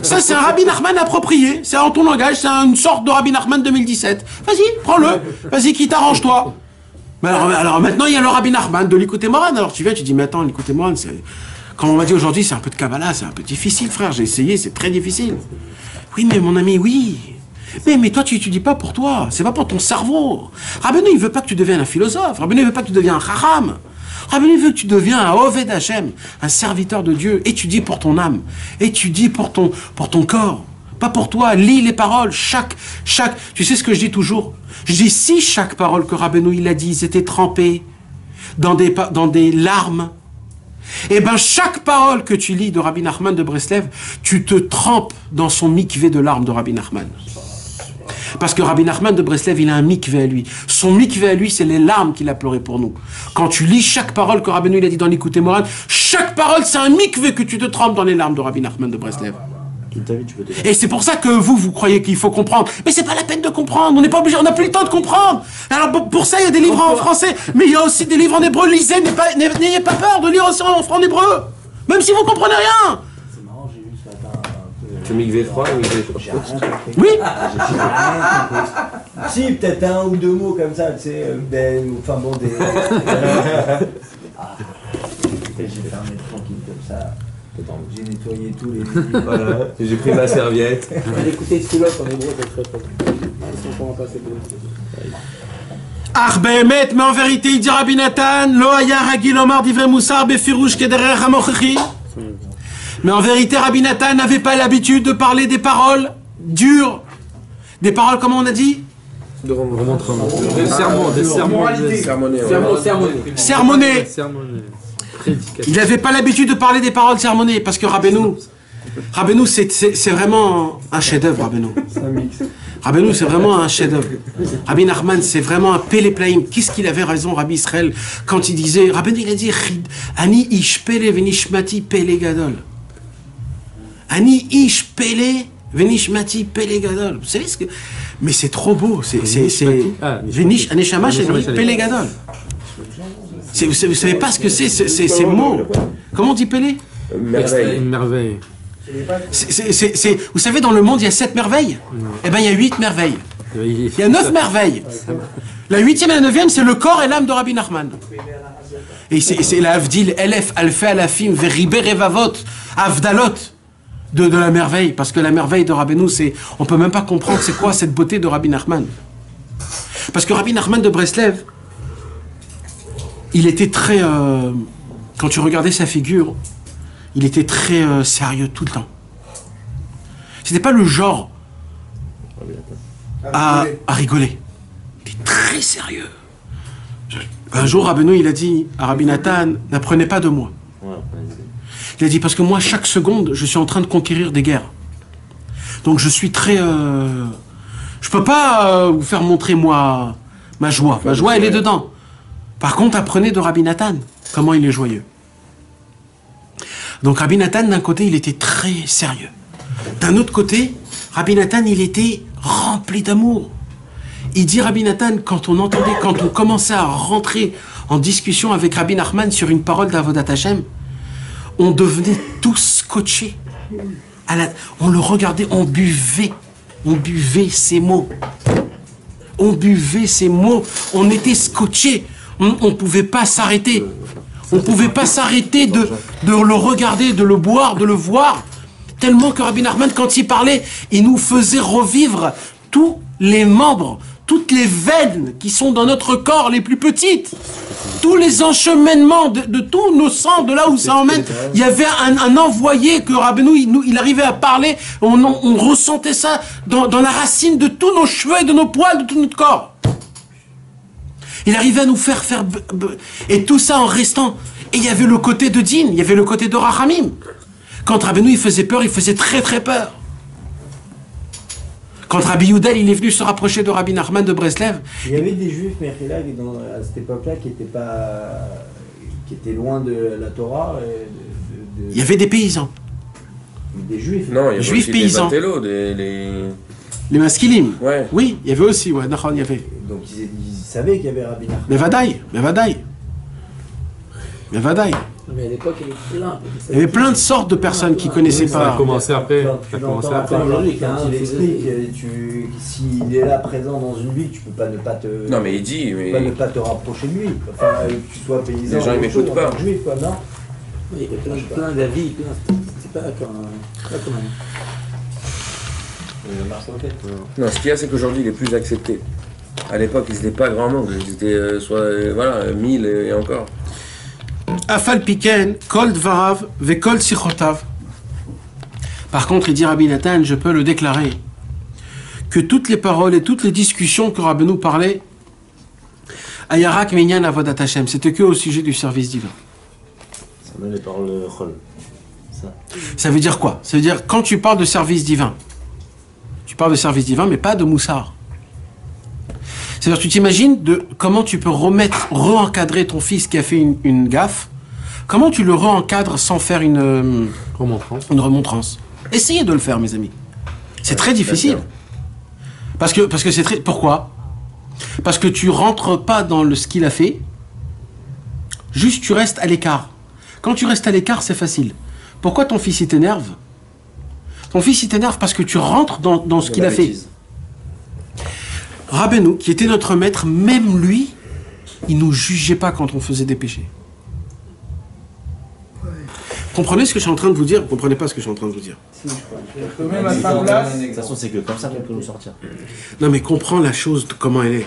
Ça, c'est un Rabbi Nachman approprié. C'est en ton langage, c'est une sorte de Rabbi Nachman 2017. Vas-y, prends-le. Vas-y, qui t'arrange, toi. Mais alors maintenant, il y a le Rabbi Nachman de l'Ikouté Moran. Alors tu viens, tu dis, mais attends, l'Ikouté Moran, c'est... Comme on m'a dit aujourd'hui, c'est un peu de Kabbalah, c'est un peu difficile, frère. J'ai essayé, c'est très difficile. Oui, mais mon ami, oui. Mais toi, tu étudies pas pour toi. C'est pas pour ton cerveau. Rabbeinu, il veut pas que tu deviennes un philosophe. Rabbeinu, il veut pas que tu deviennes un chacham. Rabbeinu veut que tu deviennes un Oved Hashem, un serviteur de Dieu. Étudie pour ton âme. Étudie pour ton corps. Pas pour toi. Lis les paroles. Chaque. Tu sais ce que je dis toujours? Je dis, si chaque parole que Rabbeinu, il a dit, ils étaient trempés dans des larmes, eh bien, chaque parole que tu lis de Rabbi Nachman de Breslev, tu te trempes dans son mikvé de larmes de Rabbi Nachman. Parce que Rabbi Nachman de Breslev, il a un mikvé à lui. Son mikvé à lui, c'est les larmes qu'il a pleuré pour nous. Quand tu lis chaque parole que Rabbeinu il a dit dans l'Ikouté Moran, chaque parole, c'est un mikvé que tu te trempes dans les larmes de Rabbi Nachman de Breslev. Et c'est pour ça que vous croyez qu'il faut comprendre. Mais c'est pas la peine de comprendre. On n'est pas obligé, on n'a plus le temps de comprendre. Alors pour ça, il y a des livres en français, mais il y a aussi des livres en hébreu. Lisez, n'ayez pas peur de lire aussi en hébreu. Même si vous comprenez rien. C'est marrant, j'ai vu ce matin un peu. Tu mixes froid ou mixes J'ai rien compris. Oui. J'ai rien compris. Si, peut-être un ou deux mots comme ça, tu sais, enfin bon, des. J'ai fait un mètre tranquille comme ça. J'ai nettoyé tous les livres. Voilà, j'ai pris ma serviette. Écoutez, celui-là, en hébreu, c'est très très bien. Behemet, mais en vérité, il dit Rabbi Nathan, Lo haya ragil omar divrei musar befirouche kederech hamochechi. Mais en vérité, Rabbi Nathan n'avait pas l'habitude de parler des paroles dures. Des paroles, comment on a dit? De remontrement. Des sermons. Sermonnées. Il n'avait pas l'habitude de parler des paroles sermonnées, parce que Rabbeinu, c'est vraiment un chef-d'œuvre, Rabbeinu. Rabbeinu, c'est vraiment un chef-d'œuvre. Rabbi Nachman, c'est vraiment un péléplaïm. Qu'est-ce qu'il avait raison, Rabbi Israël, quand il disait, Rabbeinu, il a dit, Ani ish pele venishmati pele gadol. Ani ish pele venishmati pele gadol. Vous savez ce que... Mais c'est trop beau. Venish, aneshama, c'est pele gadol. Vous savez pas ce que c'est, ces mots. Comment on dit Pélé? Merveille. Une merveille. Vous savez, dans le monde, il y a 7 merveilles. Eh bien, il y a 8 merveilles. Il y a 9 merveilles. La 8e et la 9e, c'est le corps et l'âme de Rabbi Nachman. Et c'est la Avdil, Elef, Alfé, Alafim, Veribe, Revavot, Avdalot de la merveille. Parce que la merveille de Rabbeinu, on peut même pas comprendre c'est quoi cette beauté de Rabbi Nachman. Parce que Rabbi Nachman de Breslev, il était très... quand tu regardais sa figure, il était très sérieux tout le temps. C'était pas le genre à rigoler. Il était très sérieux. Un jour, Rabbeinu, il a dit à Rabbi Nathan, n'apprenez pas de moi. Il a dit, parce que moi, chaque seconde, je suis en train de conquérir des guerres. Donc je suis très... je peux pas vous faire montrer, moi, ma joie. Ma joie, elle est dedans. Par contre, apprenez de Rabbi Nathan, comment il est joyeux. Donc Rabbi Nathan, d'un côté, il était très sérieux. D'un autre côté, Rabbi Nathan, il était rempli d'amour. Il dit Rabbi Nathan, quand on commençait à rentrer en discussion avec Rabbi Nachman sur une parole d'Avodat Hashem, on devenait tous scotchés. On le regardait, on buvait ses mots. On buvait ses mots, on était scotchés. On ne pouvait pas s'arrêter. On ne pouvait pas s'arrêter de le regarder, de le boire, de le voir. Tellement que Rabbi Nachman, quand il parlait, il nous faisait revivre tous les membres, toutes les veines qui sont dans notre corps, les plus petites. Tous les encheminements de tous nos sangs, de là où ça emmène. Il y avait un envoyé que Rabbeinu, il arrivait à parler. On ressentait ça dans la racine de tous nos cheveux et de nos poils, de tout notre corps. Il arrivait à nous faire... Et tout ça en restant... Et il y avait le côté de Din, il y avait le côté de Rachamim. Quand Rabbeinu, il faisait peur, il faisait très très peur. Quand Rabbi Youdel, il est venu se rapprocher de Rabbi Nachman de Breslev... Il y avait des juifs, Mechila, à cette époque-là, qui étaient loin de la Torah. Il y avait des paysans. Des juifs. Non, il y avait juifs aussi paysans. des batelos, Les maskilim. Ouais. Oui, il y avait aussi, ouais, il y avait. Donc ils savaient qu'il y avait Rabbi Nachman. Mais Vadaï. Mais à l'époque, il y avait plein. Il y avait plein de sortes de personnes qui connaissaient Ça a pas. commencé après. Quand Ça a tu commencé l'entends après. après aujourd'hui, Hein, quand il c'est- explique, s'il est là présent dans une ville, tu peux pas ne pas te, Non, mais il dit, tu peux pas ne mais. pas te rapprocher de lui. Enfin, que tu sois paysan. Les gens, ils ou m'écoutent autre, pas. en tant que juif, quoi, non? Il y avait plein d'avis, c'est pas comme un. Non, ce qu'il y a, c'est qu'aujourd'hui, il est plus accepté. À l'époque, ils n'étaient pas grand nombre. Ils étaient voilà, 1000 et encore. Afal piken, kol dvarav, ve kol sichotav. Par contre, il dit Rabbi Nathan, je peux le déclarer, que toutes les paroles et toutes les discussions que Rabbeinu parlait, ayarak minyan avodat Hashem, c'était que au sujet du service divin. Ça met les paroles chol. Ça. Ça veut dire quoi? Ça veut dire, quand tu parles de service divin, tu parles de service divin, mais pas de moussard. C'est-à-dire, tu t'imagines de comment tu peux re-encadrer ton fils qui a fait une gaffe. Comment tu le re-encadres sans faire une remontrance? Essayez de le faire, mes amis. C'est très difficile. Parce que c'est très... Pourquoi? Parce que tu rentres pas dans ce qu'il a fait. Juste, tu restes à l'écart. Quand tu restes à l'écart, c'est facile. Pourquoi ton fils, il t'énerve? Ton fils, il t'énerve parce que tu rentres dans ce qu'il a fait. Rabbeinu, qui était notre maître, même lui, il nous jugeait pas quand on faisait des péchés. Comprenez ce que je suis en train de vous dire? Vous comprenez pas ce que je suis en train de vous dire? Même à sa place, De toute façon, c'est que comme ça qu'on peut nous sortir. Non mais comprends la chose, comment elle est.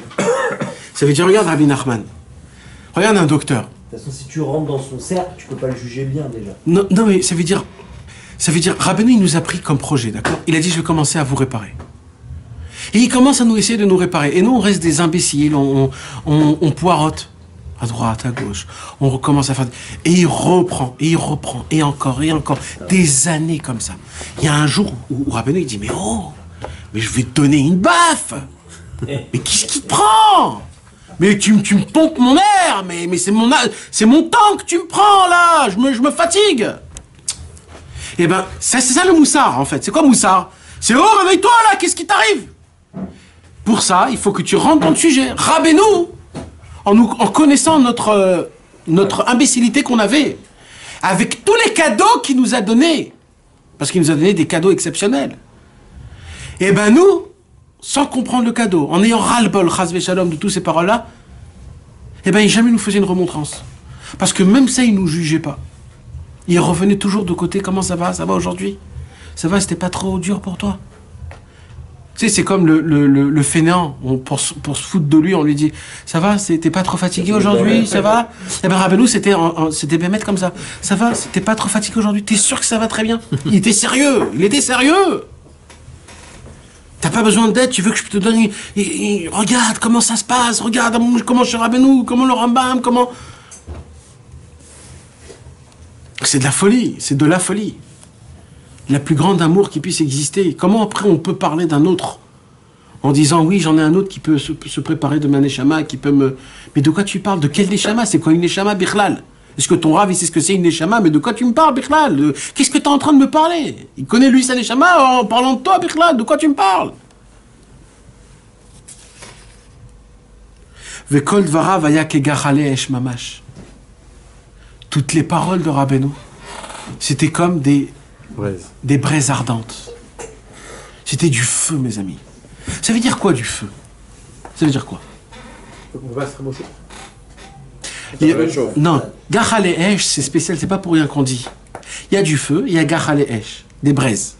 Ça veut dire, regarde Rabbi Nachman. Regarde un docteur. De toute façon, si tu rentres dans son cercle, tu peux pas le juger bien déjà. Non mais ça veut dire, Rabbeinu, il nous a pris comme projet, d'accord? Il a dit, je vais commencer à vous réparer. Et il commence à nous essayer de nous réparer. Et nous, on reste des imbéciles, on poirote. À droite, à gauche. On recommence à faire... Et il reprend, et encore, des années comme ça. Il y a un jour où Rabbeinu, il dit, mais je vais te donner une baffe. Mais qu'est-ce qui te prend? Mais tu me pompes mon air, mais c'est mon temps que tu me prends, là. Je me fatigue. Eh ben, c'est ça le moussard, en fait. C'est quoi moussard? C'est, oh, réveille-toi, là, qu'est-ce qui t'arrive? Pour ça, il faut que tu rentres dans le sujet. Rabbeinu, en connaissant notre imbécilité qu'on avait, avec tous les cadeaux qu'il nous a donnés, parce qu'il nous a donné des cadeaux exceptionnels, et ben nous, sans comprendre le cadeau, en ayant ras-le-bol, chas v'shalom, de toutes ces paroles-là, et ben il jamais nous faisait une remontrance. Parce que même ça, il nous jugeait pas. Il revenait toujours de côté, comment ça va? Ça va aujourd'hui? Ça va, c'était pas trop dur pour toi? Tu sais, c'est comme le fainéant, pour se foutre de lui, on lui dit « Ça va, t'es pas trop fatigué aujourd'hui, ça va ?» Eh ben Rabbeinu, c'était bien mettre comme ça. « Ça va, t'es pas trop fatigué aujourd'hui, t'es sûr que ça va très bien ?» Il était sérieux. T'as pas besoin d'aide, tu veux que je te donne... regarde comment ça se passe, regarde comment chez Rabbeinu, comment le Rambam, comment... C'est de la folie, la plus grande amour qui puisse exister. Comment après on peut parler d'un autre en disant oui, j'en ai un autre qui peut se préparer de ma neshama, qui peut me... Mais de quoi tu parles? De quel neshama? C'est quoi une neshama, Bichlal? Est-ce que ton Rav, il sait ce que c'est une neshama? Mais de quoi tu me parles, Bichlal? Qu'est-ce que tu es en train de me parler? Il connaît lui sa neshama en parlant de toi, Bichlal. De quoi tu me parles? Vekol dvara vaya kegachale esh mamash. Toutes les paroles de Rabbeinu, c'était comme des braises ardentes. C'était du feu, mes amis. Ça veut dire quoi, du feu? Ça veut dire quoi? On va se remonter. Non, Gachal et Esh, c'est spécial, c'est pas pour rien qu'on dit. Il y a du feu, il y a Gachal et Esh, des braises.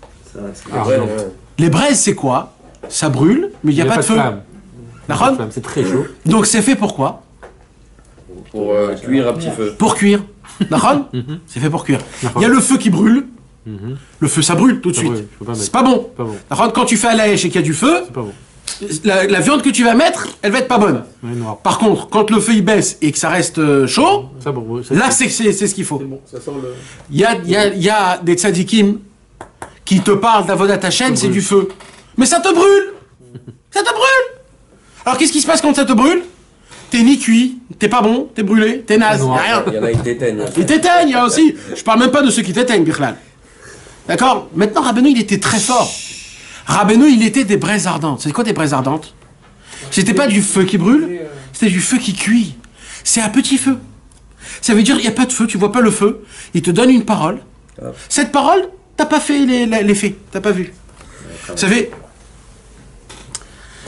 Les braises, c'est quoi? Ça brûle, mais il n'y a pas de feu. D'accord? C'est très chaud. Donc c'est fait pour quoi? Pour cuire à petit feu. Pour cuire. D'accord? C'est fait pour cuire. Il y a le feu qui brûle. Le feu, ça brûle tout de suite. C'est pas bon. D'accord? Quand tu fais à la hache et qu'il y a du feu, C'est pas bon. la viande que tu vas mettre, elle va être pas bonne. Ouais, noir. Par contre, quand le feu il baisse et que ça reste chaud, Ça, bon, là c'est ce qu'il faut. C'est bon, ça sent le... Il y a des tzadikim qui te parlent d'Avodat Hashem, c'est du feu. Mais ça te brûle. Ça te brûle. Alors qu'est-ce qui se passe quand ça te brûle? T'es ni cuit, t'es pas bon, t'es brûlé, t'es naze, y a rien. Il y en a qui t'éteignent. Ils t'éteignent, il y a aussi. Je parle même pas de ceux qui t'éteignent, Bichlal. D'accord? Maintenant, Rabbeinu, il était très fort. Rabbeinu, il était des braises ardentes. C'est quoi des braises ardentes? C'était pas du feu qui brûle, c'était du feu qui cuit. C'est un petit feu. Ça veut dire, il n'y a pas de feu, tu vois pas le feu. Il te donne une parole. Cette parole, t'as pas fait les faits, t'as pas vu. Vous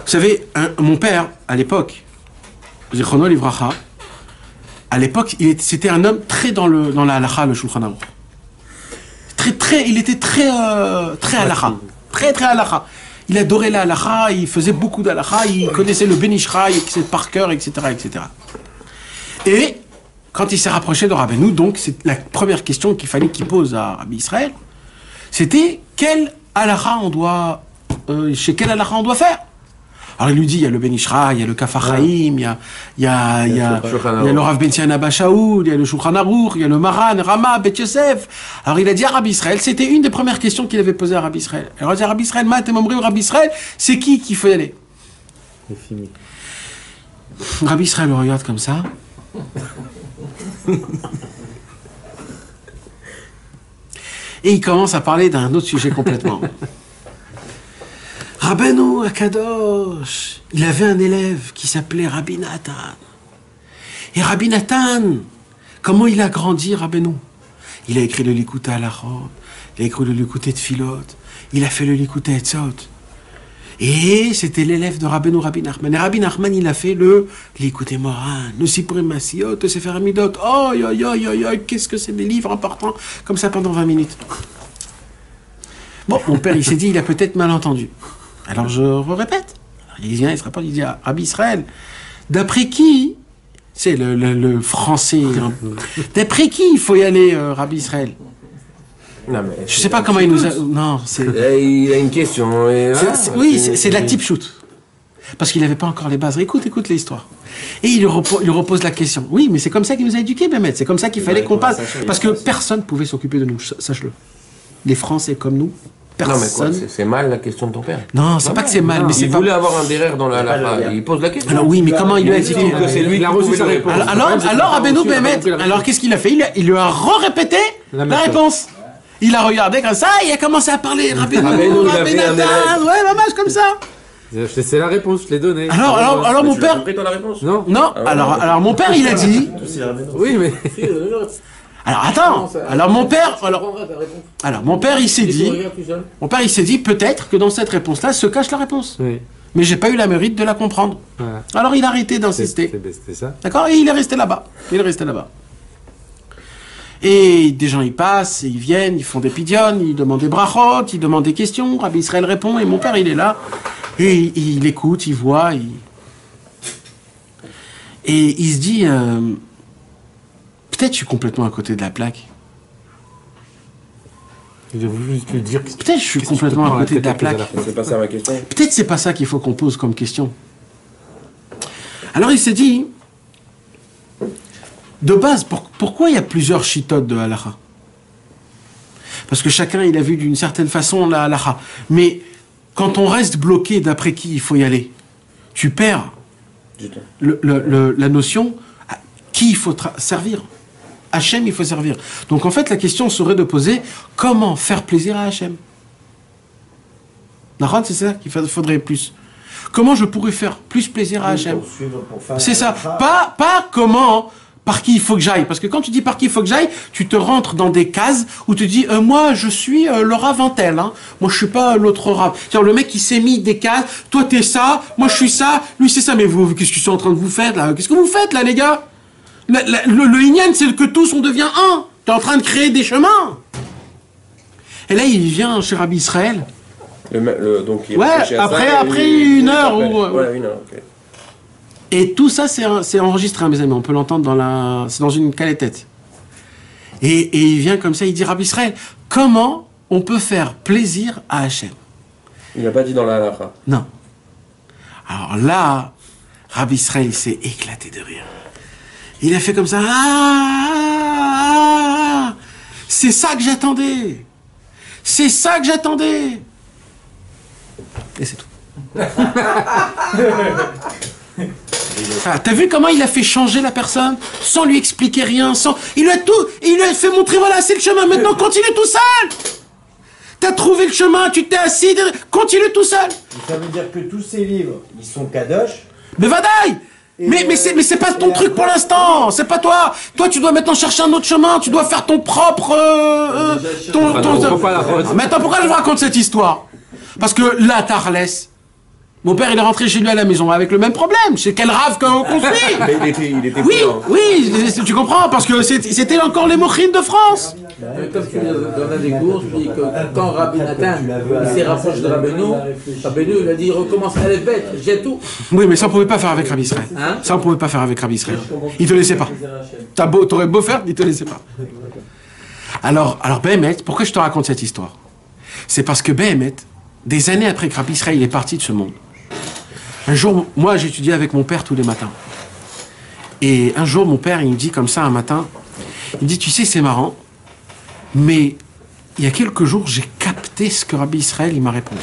savez, mon père, à l'époque, Zichrono Livracha, à l'époque, c'était un homme très dans la halakha, le Shulchan Aruch. Il était très halakha. Très halakha. Il adorait la halakha, il faisait beaucoup d'halakha, il connaissait le Ben Ishraï, par cœur, etc., etc. Et quand il s'est rapproché de Rabbeinu, donc c'est la première question qu'il fallait qu'il pose à Rabbi Israël, c'était quel halakha on doit, chez quel halakha on doit faire. Alors il lui dit, il y a le Ben Ishraï, il y a le Kaf HaChaim, il y a le Rav Ben Sion Abba Shaul, il y a le Shulchan Aruch, il y a le Maran, Rama, Bet Yosef. Alors il a dit à Rabbi Israël, c'était une des premières questions qu'il avait posées à Rabbi Israël. Alors il a dit à Rabbi Israël, Rabbi Israël, c'est qui qu'il faut y aller? Rabbi Israël le regarde comme ça. Et il commence à parler d'un autre sujet complètement. Rabbeinu Akadosh, il avait un élève qui s'appelait Rabbi Nathan. Et Rabbi Nathan, comment il a grandi, Rabbeinu? Il a écrit le Likutei Halachot, il a écrit le Likutei Tfilot, il a fait le Likutei Etzot. Et c'était l'élève de Rabbeinu, Rabbi Nachman. Et Rabbi Nachman, il a fait le Likutei Moran, le Sipurim Masiot, le Sefer Amidot. Oh, qu'est-ce que c'est des livres importants, comme ça pendant 20 minutes. Bon, mon père, il s'est dit, il a peut-être mal entendu. Alors je répète. Il vient, il se rapporte, il dit à Rabbi Israël, d'après qui, c'est le français, hein, d'après qui il faut y aller, Rabbi Israël? Non, mais je sais pas comment il nous a... Non, c'est... Il a une question. Oui, c'est de la type shoot. Parce qu'il n'avait pas encore les bases. Écoute l'histoire. Et il repose la question. Oui, mais c'est comme ça qu'il nous a éduqués, Bémet. C'est comme ça qu'il fallait qu'on passe. Parce que personne ne pouvait s'occuper de nous, sache-le. Les Français comme nous, personne... Non, mais quoi, c'est mal la question de ton père. Non, c'est pas que c'est mal, mais c'est il pas... voulait avoir un derrière dans la halakha. Il pose la question. Alors oui, mais comment il lui a dit que c'est lui qui a reçu sa réponse. Alors Rabbeinu Bémet, alors qu'est-ce qu'il a fait? Il lui a répété la réponse. Il a regardé comme ça, il a commencé à parler. Rabbeinu Nathan, ouais, maman, comme ça. C'est la réponse, je l'ai donnée. Alors mon père... Tu as la réponse? Non. Alors mon père, il a dit... Oui, mais... Alors attends, alors mon père il s'est dit peut-être que dans cette réponse-là se cache la réponse. Oui. Mais j'ai pas eu la mérite de la comprendre. Voilà. Alors il a arrêté d'insister. C'était ça. D'accord? Et il est resté là-bas. Et des gens ils passent, ils viennent, ils font des pidionnes, ils demandent des brachot, ils demandent des questions, Rabbi Israël répond et mon père il est là et il écoute, il voit, et il se dit peut-être je suis complètement à côté de la plaque. Peut-être je suis complètement à côté de la plaque. C'est pas ça ma question. Peut-être c'est pas ça qu'il faut qu'on pose comme question. Alors il s'est dit, de base, pourquoi il y a plusieurs chitotes de halakha? Parce que chacun il a vu d'une certaine façon la halakha. Mais quand on reste bloqué d'après qui il faut y aller, tu perds la notion à qui il faut servir. Hachem, il faut servir. Donc en fait, la question serait de poser comment faire plaisir à Hachem. C'est ça qu'il faudrait plus. Comment je pourrais faire plus plaisir à Hachem? C'est ça. Pas comment, par qui il faut que j'aille. Parce que quand tu dis par qui il faut que j'aille, tu te rentres dans des cases où tu dis moi je suis le Rav Antel. Hein. Moi je suis pas l'autre Rav. Le mec qui s'est mis des cases. Toi t'es ça, moi je suis ça, lui c'est ça. Mais vous, qu'est-ce que je suis en train de vous faire là? Qu'est-ce que vous faites là les gars? Le Inyan, c'est que tous on devient un. Tu es en train de créer des chemins. Et là, il vient chez Rabbi Israël. Donc, il après une heure. Voilà, une heure, ok. Et tout ça, c'est enregistré, mes amis. On peut l'entendre c'est dans une caletette. Et il vient comme ça, il dit Rabbi Israël, comment on peut faire plaisir à Hachem? Il n'a pas dit dans la halakha. Non. Alors là, Rabbi Israël s'est éclaté de rire. Il a fait comme ça. C'est ça que j'attendais. C'est ça que j'attendais. Et c'est tout. T'as vu comment il a fait changer la personne sans lui expliquer rien, il lui a fait montrer, voilà, c'est le chemin. Maintenant, continue tout seul. T'as trouvé le chemin, tu t'es assis, continue tout seul. Ça veut dire que tous ces livres, ils sont kadosh. Mais vadaï. Mais c'est pas ton truc pour l'instant, c'est pas toi. Toi, tu dois maintenant chercher un autre chemin, tu dois faire ton propre... Mais attends, pourquoi je vous raconte cette histoire? Parce que là, Tarles, mon père, il est rentré chez lui à la maison avec le même problème. C'est quel rave qu'on suit. Il était Oui, oui, tu comprends, parce que c'était encore les mochines de France. Comme tu donnes des cours, tu dis que quand Rabbi Nathan s'est rapproché de Rabbeinu, il a dit recommence à les bêtes, j'ai tout. Oui, mais ça on pouvait pas faire avec Rabbi Israël. Hein? Ça on pouvait pas faire avec Rabbi Israël. Il te laissait pas. T'aurais beau faire, il te laissait pas. Alors Béhémet, pourquoi je te raconte cette histoire? C'est parce que Béhémet, des années après que Rabbi Israël est parti de ce monde, un jour, moi j'étudiais avec mon père tous les matins. Et un jour, mon père, il me dit comme ça un matin, il me dit, tu sais, c'est marrant, mais il y a quelques jours, j'ai capté ce que Rabbi Israël, il m'a répondu.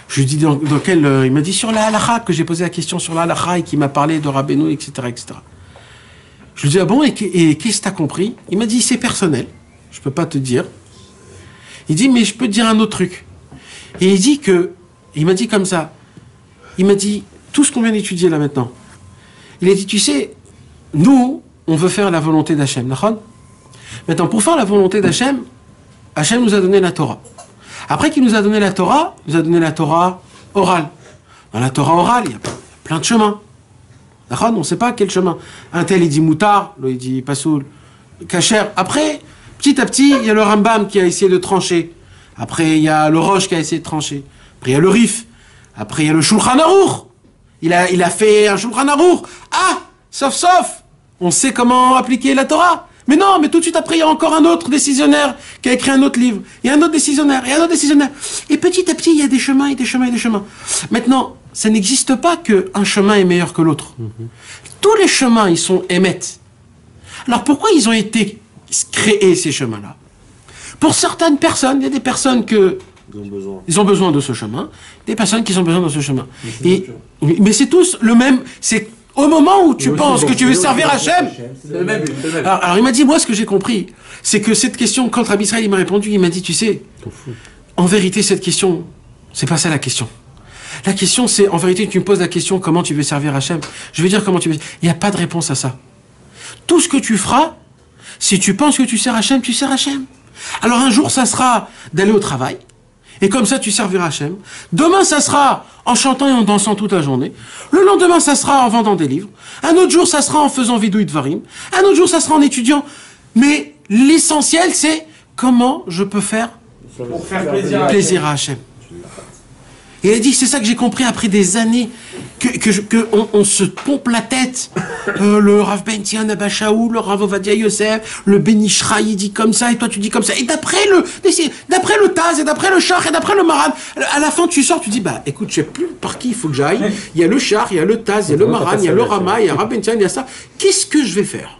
Je lui dis dans quel... il m'a dit sur la halakha, que j'ai posé la question sur la halakha et qu'il m'a parlé de Rabbeinu, etc., etc. Je lui dis, ah bon, et qu'est-ce que t'as compris? Il m'a dit, c'est personnel, je peux pas te dire. Il dit, mais je peux te dire un autre truc. Et il dit que... Il m'a dit comme ça. Il m'a dit, tout ce qu'on vient d'étudier là maintenant. Il a dit, tu sais, nous, on veut faire la volonté d'Hachem. Maintenant, pour faire la volonté d'Hachem, Hachem nous a donné la Torah. Après qu'il nous a donné la Torah, il nous a donné la Torah orale. Dans la Torah orale, il y a plein de chemins. On ne sait pas quel chemin. Un tel, il dit moutar, l'autre, il dit pasoul, kacher. Après, petit à petit, il y a le Rambam qui a essayé de trancher. Après, il y a le Roche qui a essayé de trancher. Après, il y a le Rif. Après, il y a le Shulchan Aruch. Il a fait un Shulchan Aruch. Ah, sauf, on sait comment appliquer la Torah. Mais non, mais tout de suite après, il y a encore un autre décisionnaire qui a écrit un autre livre. Il y a un autre décisionnaire, et un autre décisionnaire. Et petit à petit, il y a des chemins, et des chemins, et des chemins. Maintenant, ça n'existe pas qu'un chemin est meilleur que l'autre. Tous les chemins, ils sont émettes. Alors pourquoi ils ont été créés, ces chemins-là? Pour certaines personnes, il y a des personnes que... Ils ont besoin de ce chemin, des personnes qui ont besoin de ce chemin. Mais c'est tous le même. C'est au moment où tu penses que tu veux servir Hachem. C'est le même but. Alors il m'a dit, moi ce que j'ai compris, c'est que cette question, quand Rabbi Israël il m'a répondu, il m'a dit, tu sais, en vérité cette question, c'est pas ça la question. La question c'est, en vérité tu me poses la question, comment tu veux servir Hachem? Je vais dire comment tu veux. Il n'y a pas de réponse à ça. Tout ce que tu feras, si tu penses que tu sers Hachem, tu sers Hachem. Alors un jour ça sera d'aller au travail. Et comme ça, tu serviras Hachem. Demain, ça sera en chantant et en dansant toute la journée. Le lendemain, ça sera en vendant des livres. Un autre jour, ça sera en faisant vidouille de varim. Un autre jour, ça sera en étudiant. Mais l'essentiel, c'est comment je peux faire Pour faire plaisir à Hachem. Et il a dit, c'est ça que j'ai compris après des années, on se pompe la tête. Le Rav Ben Tian Abba Shaul, le Rav Ovadia Yosef, le Ben Ishra, il dit comme ça, et toi tu dis comme ça. Et d'après le Taz, et d'après le Char, et d'après le Maran, à la fin tu sors, tu dis, bah écoute, je sais plus par qui il faut que j'aille. Il y a le Char, il y a le Taz, il y a le Maran, il y a le Rama, il y a Rav Ben Tian, il y a ça. Qu'est-ce que je vais faire?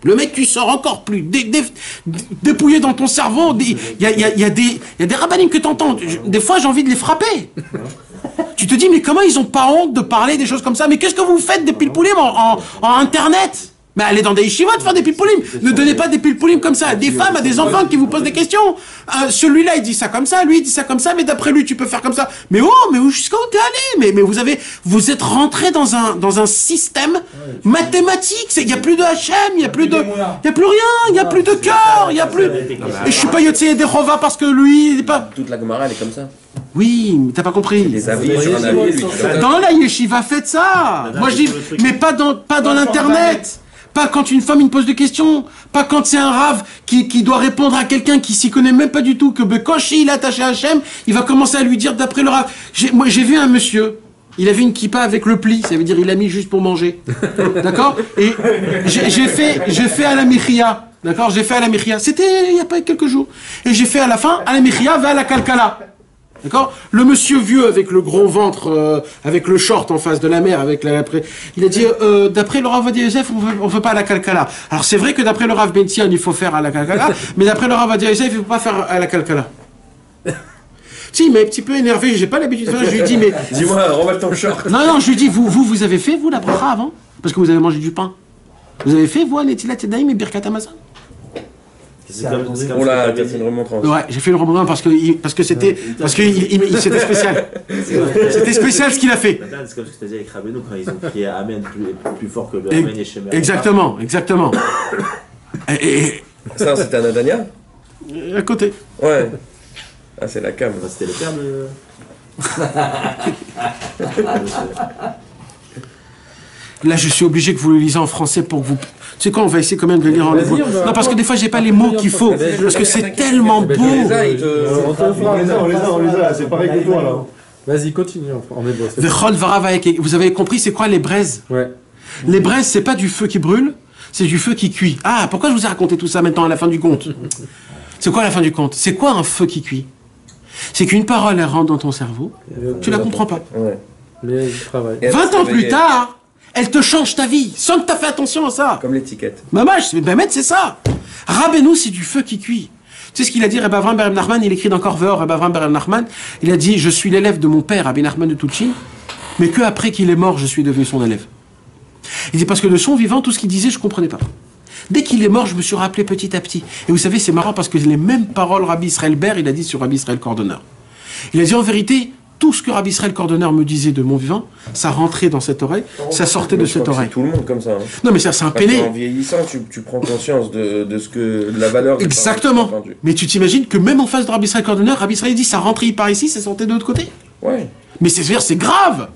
Le mec, tu sors encore plus dépouillé dans ton cerveau. Il y a des rabbinim que tu entends. Des fois, j'ai envie de les frapper. Tu te dis, mais comment ils n'ont pas honte de parler des choses comme ça? Mais qu'est-ce que vous faites des pilpoulim en Internet? Mais allez dans des yeshivot faire des pilpoulim. Ne donnez pas des pilpoulim comme ça à des femmes, à des enfants qui vous posent des questions. Celui-là, il dit ça comme ça, lui, il dit ça comme ça, mais d'après lui, tu peux faire comme ça. Mais jusqu'à où t'es allé? Mais vous êtes rentré dans un système mathématique. Il n'y a plus de Hachem, il n'y a plus rien, il n'y a plus de cœur, il n'y a plus... Et je suis pas Yotzei Dechova parce que lui, il est pas... Toute la Gemara, elle est comme ça. Oui, mais t'as pas compris. Les avis sur un avis, lui. Dans la yeshiva, faites ça. Moi, je dis, mais pas dans l'internet. Pas quand une femme me pose des questions, pas quand c'est un rave qui doit répondre à quelqu'un qui s'y connaît même pas du tout, que Bekoshi il est attaché à Hachem, il va commencer à lui dire d'après le rave. Moi j'ai vu un monsieur, il avait une kippa avec le pli, ça veut dire il l'a mis juste pour manger. D'accord? Et j'ai fait à la Mechia. D'accord? J'ai fait à la Mechia. C'était il y a pas quelques jours. Et j'ai fait à la fin à la Mechia va à la Kalkala. D'accord? Le monsieur vieux avec le gros ventre, avec le short en face de la mer, il a dit d'après le Rav Ovadia Yosef, on veut pas à la Kalkala. Alors c'est vrai que d'après le Rav Ben Tian, il faut faire à la Kalkala, mais d'après le Rav Ovadia Yosef, il faut pas faire à la Kalkala. Si, il m'a un petit peu énervé, j'ai pas l'habitude de faire, je lui ai dit, mais... Dis-moi, remballe ton short. Non, je lui ai dit, vous avez fait, vous, la bracha avant? Parce que vous avez mangé du pain. Vous avez fait, vous, Netilat Yadayim et Birkat Hamazon? On l'a fait une remontrance. Ouais, j'ai fait le remontant parce que c'était spécial. C'était spécial ce qu'il a fait. C'est comme ce que tu as dit avec Rabbeinu quand ils ont crié Amen plus fort que le Amen et Shemer. Exactement. Et Ça, c'était un Adania? à côté. Ouais. Ah, c'est la cam. C'était le père de... Là, je suis obligé que vous le lisez en français pour que vous... Tu sais quoi, on va essayer quand même de le lire en hébreu. Non, parce que des fois, j'ai pas les mots qu'il faut. Parce que c'est tellement beau. On les a, c'est pareil que toi là. Vas-y, continue en hébreu. Vechol varav haek. Vous avez compris, c'est quoi les braises? Ouais. Les braises, c'est pas du feu qui brûle, c'est du feu qui cuit. Ah, pourquoi je vous ai raconté tout ça maintenant à la fin du conte? C'est quoi la fin du conte? C'est quoi un feu qui cuit? C'est qu'une parole, elle rentre dans ton cerveau, tu la comprends pas. Ouais. Mais je travaille. 20 ans plus tard, elle te change ta vie, sans que tu as fait attention à ça. Comme l'étiquette. C'est ça. Rabbeinu, c'est du feu qui cuit. Tu sais ce qu'il a dit, Rabbi Avraham Ber Nachman, il écrit dans Korveur, Rabbi Avraham Ber Nachman, il a dit, je suis l'élève de mon père, Rabbi Nachman de Tuchin, mais que après qu'il est mort, je suis devenu son élève. Il dit, parce que de son vivant, tout ce qu'il disait, je ne comprenais pas. Dès qu'il est mort, je me suis rappelé petit à petit. Et vous savez, c'est marrant parce que les mêmes paroles Rabbi Israël Ber, il a dit sur Rabbi Israël Cordonneur. Il a dit, en vérité, tout ce que Rabbi Israël Cordonneur me disait de mon vivant, ça rentrait dans cette oreille, ça sortait de cette oreille. C'est tout le monde comme ça. Hein. Non, mais ça, c'est un Parce péné. qu'en vieillissant, tu prends conscience de la valeur. Exactement. Mais tu t'imagines que même en face de Rabbi Israël Cordonneur, Rabbi Israël dit, ça rentrait par ici, ça sortait de l'autre côté. Ouais. Mais c'est grave.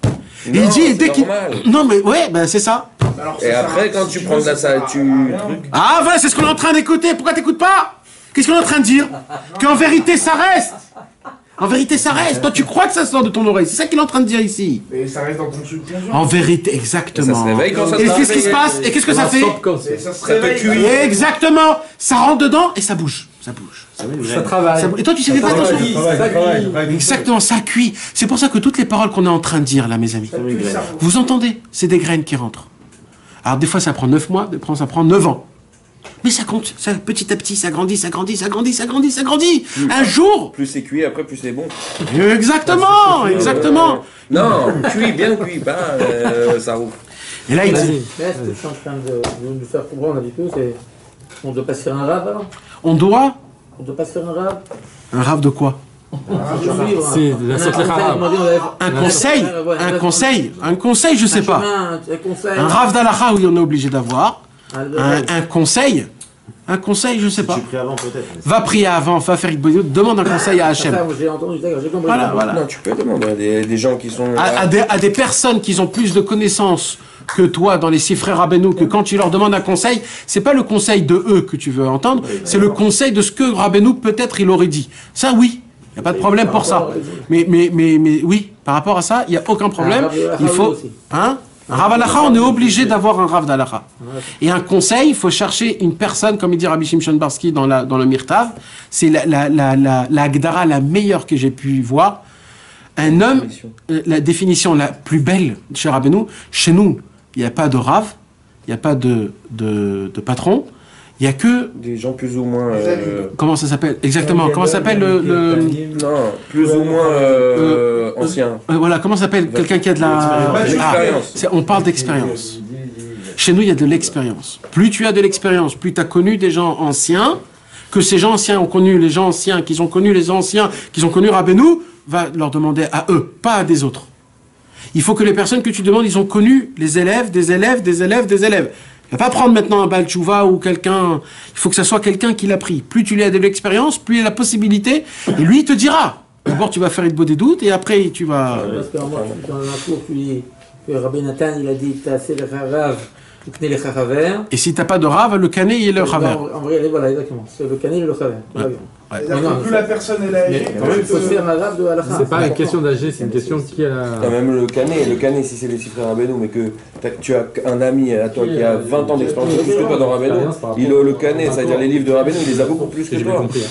Non, et il dit, dès qu'il... normal. Non, mais ouais, ben c'est ça. Et après, quand tu prends de la salle, Ah, voilà, c'est ce qu'on est en train d'écouter. Pourquoi t'écoutes pas? Qu'est-ce qu'on est en train de dire? Qu'en vérité, ça reste. En vérité, ça reste. Toi, tu crois que ça sort de ton oreille. C'est ça qu'il est en train de dire ici. Et ça reste dans ton subconscient. En vérité, exactement. Ça se réveille quand ça se Et qu'est-ce qui se réveille. passe? Et qu'est-ce que ça fait? Et ça se réveille. Exactement. Ça rentre dedans et ça bouge. Ça bouge. Ça travaille. Et toi, tu sais pas attention. Travail. Exactement, ça cuit. C'est pour ça que toutes les paroles qu'on est en train de dire là, mes amis, vous entendez? C'est des graines qui rentrent. Alors des fois, ça prend 9 mois, des fois, ça prend 9 ans. Mais ça compte, ça, petit à petit, ça grandit. Un jour... Plus c'est cuit, après plus c'est bon. Exactement. Non, bien cuit, pas ça roule. Et là, il dit... Là, ce que je suis en train de nous faire comprendre un petit peu, c'est... On doit pas se faire un rave, alors? On doit... On doit pas se faire un rave? Un rave de quoi? C'est la Sotlech Arabe. Un conseil, je sais pas. Un rave d'Alaha, oui, on est obligé d'avoir. Un conseil, je sais pas. Tu pries avant peut-être. Va prier avant, va faire demande un conseil à Hachem. J'ai entendu, j'ai compris. Voilà. Non, tu peux demander à des gens qui sont... À des personnes qui ont plus de connaissances que toi dans les Sifrei Rabbeinu, que quand tu leur demandes un conseil, c'est pas le conseil de eux que tu veux entendre, c'est le conseil de ce que Rabbeinu peut-être il aurait dit. Ça oui, il n'y a pas de problème pour ça. Mais oui, par rapport à ça, il n'y a aucun problème. Il faut... Hein? Un Rav Halacha, on est obligé d'avoir un Rav d'Halacha. Et un conseil, il faut chercher une personne, comme il dit Rabbi Shimshon Barsky dans le Mirtav, c'est la Agdara la meilleure que j'ai pu voir. Un homme, la définition la plus belle chez Rabbeinu, chez nous, il n'y a pas de Rav, il n'y a pas de patron, il n'y a que... Des gens plus ou moins... Comment ça s'appelle? Exactement, comment ça s'appelle Non, plus ou moins ancien. Voilà, comment ça s'appelle quelqu'un qui a de L'expérience. On parle d'expérience. Chez nous, il y a de l'expérience. Plus tu as de l'expérience, plus tu as connu des gens anciens, que ces gens anciens ont connu les gens anciens, qu'ils ont connu les anciens, qu'ils ont connu Rabbeinu, va leur demander à eux, pas à des autres. Il faut que les personnes que tu demandes, ils ont connu les élèves, des élèves. Il ne va pas prendre maintenant un Baal Tshuva ou quelqu'un... Il faut que ça soit quelqu'un qui l'a pris. Plus tu lui as de l'expérience, plus il a la possibilité, et lui, il te dira. D'abord, tu vas faire une des doutes, et après, tu vas... Parce que moi, dans un cours, tu dis que Rabbi Nathan, il a dit « T'as assez de Rav, tu connais les Chachaver ». Et si tu n'as pas de Rav, le canet, il est le Chaver. En vrai, voilà, exactement. C'est le canet et le Chaver. Plus la personne est âgée, il faut se faire un Rav de Halacha. C'est pas une question d'âge, c'est une question qui a la... Même le canet, si c'est les Sifrei Rabbeinu, mais que tu as un ami à toi qui a 20 ans d'expérience plus que toi dans Rabbeinu, le canet, c'est-à-dire les livres de Rabbeinu, il les a beaucoup plus que J'ai bien toi. compris.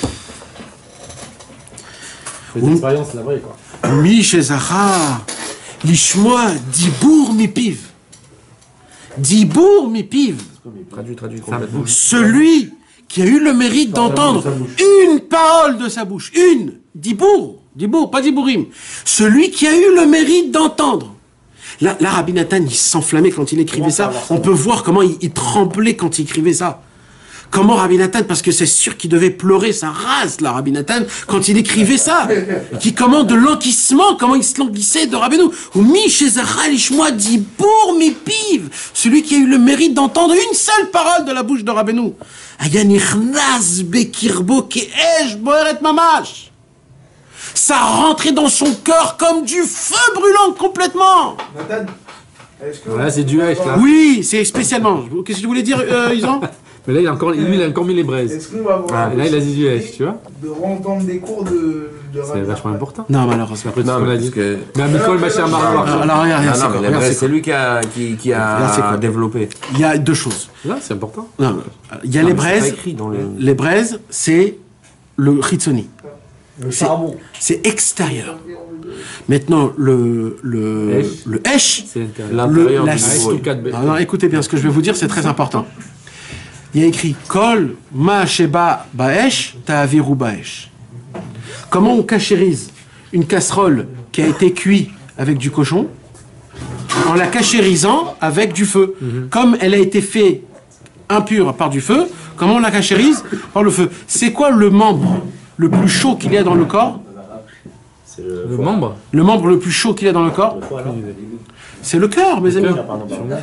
Fais des expériences, la vraie, quoi. Mi chez Zahar, l'ishmoa dibour mi piv. Dibour mi piv. Traduit complètement. Celui qui a eu le mérite d'entendre une parole de sa bouche. Une. Dibour, pas dibourim. Celui qui a eu le mérite d'entendre. Là, Rabbi Nathan, il s'enflammait quand il écrivait ça. On peut voir comment il tremblait quand il écrivait ça. Comment Rabbi Nathan, parce que c'est sûr qu'il devait pleurer sa race, là, Rabbi Nathan, quand il écrivait ça, qui commande de l'enquissement, comment il se languissait de Rabbeinu. Ou mi chez Zachal dit pour mi pive, celui qui a eu le mérite d'entendre une seule parole de la bouche de Rabbeinu. Ayanichnas bekirbo ke'esh boeret mamash. Ça rentrait dans son cœur comme du feu brûlant complètement. Nathan, est-ce que... Là, c'est du Hesh, là. Oui, c'est spécialement. Qu'est-ce que tu voulais dire, Isan? Mais là, il a encore mis les braises. Est-ce qu'on va avoir Là, il a dit du Hesh, tu vois. de re-entendre des cours de C'est vachement important. Non, malheureusement. Après, Non, on l'a parce dit. que... Mais Mikol Bachar Marloir. Alors, regarde, Non, mais regarde, c'est lui qui a Là, c'est quoi développé. il y a deux choses. Là, c'est important. Non, il y a Non, les mais c'est pas braises. écrit dans le... Les braises, c'est le chitsoni. Le charbon. C'est extérieur. Maintenant, le hesh, C'est intérieur. L'intérieur la- du Tout niveau. 4 B. alors, écoutez bien, ce que je vais vous dire, c'est très important. Il y a écrit Kol ma sheba baesh ta'aviru baesh. Comment on cachérise une casserole qui a été cuite avec du cochon en la cachérisant avec du feu. Comme elle a été faite impure par du feu, comment on la cachérise? Par le feu. C'est quoi le membre le plus chaud qu'il y a dans le corps? C'est Le membre. Le membre le plus chaud qu'il y a dans le corps? C'est le cœur, mes amis.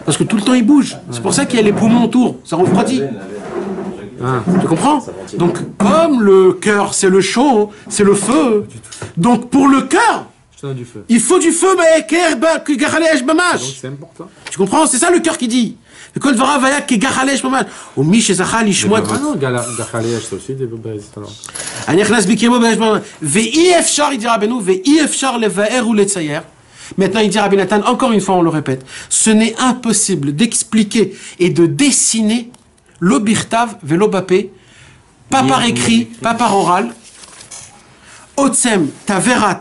Parce que tout le temps il bouge. C'est pour ça qu'il y a les poumons autour. Ça refroidit. Ah. Tu comprends? Donc, comme le cœur, c'est le chaud, c'est le feu. Donc, pour le cœur, Je te donne du feu. il faut du feu, mais Donc, c'est important. tu comprends? C'est ça le cœur qui dit. Kol dvarav vaya kegachalesh mamash. Ou mi shezachal ishmoa Ah non, Gachaléach, c'est aussi des braises. alors. Anichnas bikirbo b'esh mamash. Ve'i efshar, il dit Rabbeinu, ve'i efshar levaer ou letzayer. Maintenant, il dit Rabbi Nathan, encore une fois, on le répète, ce n'est impossible d'expliquer et de dessiner l'obirtav velobapé, pas par écrit, pas par oral. Otsem, taverat,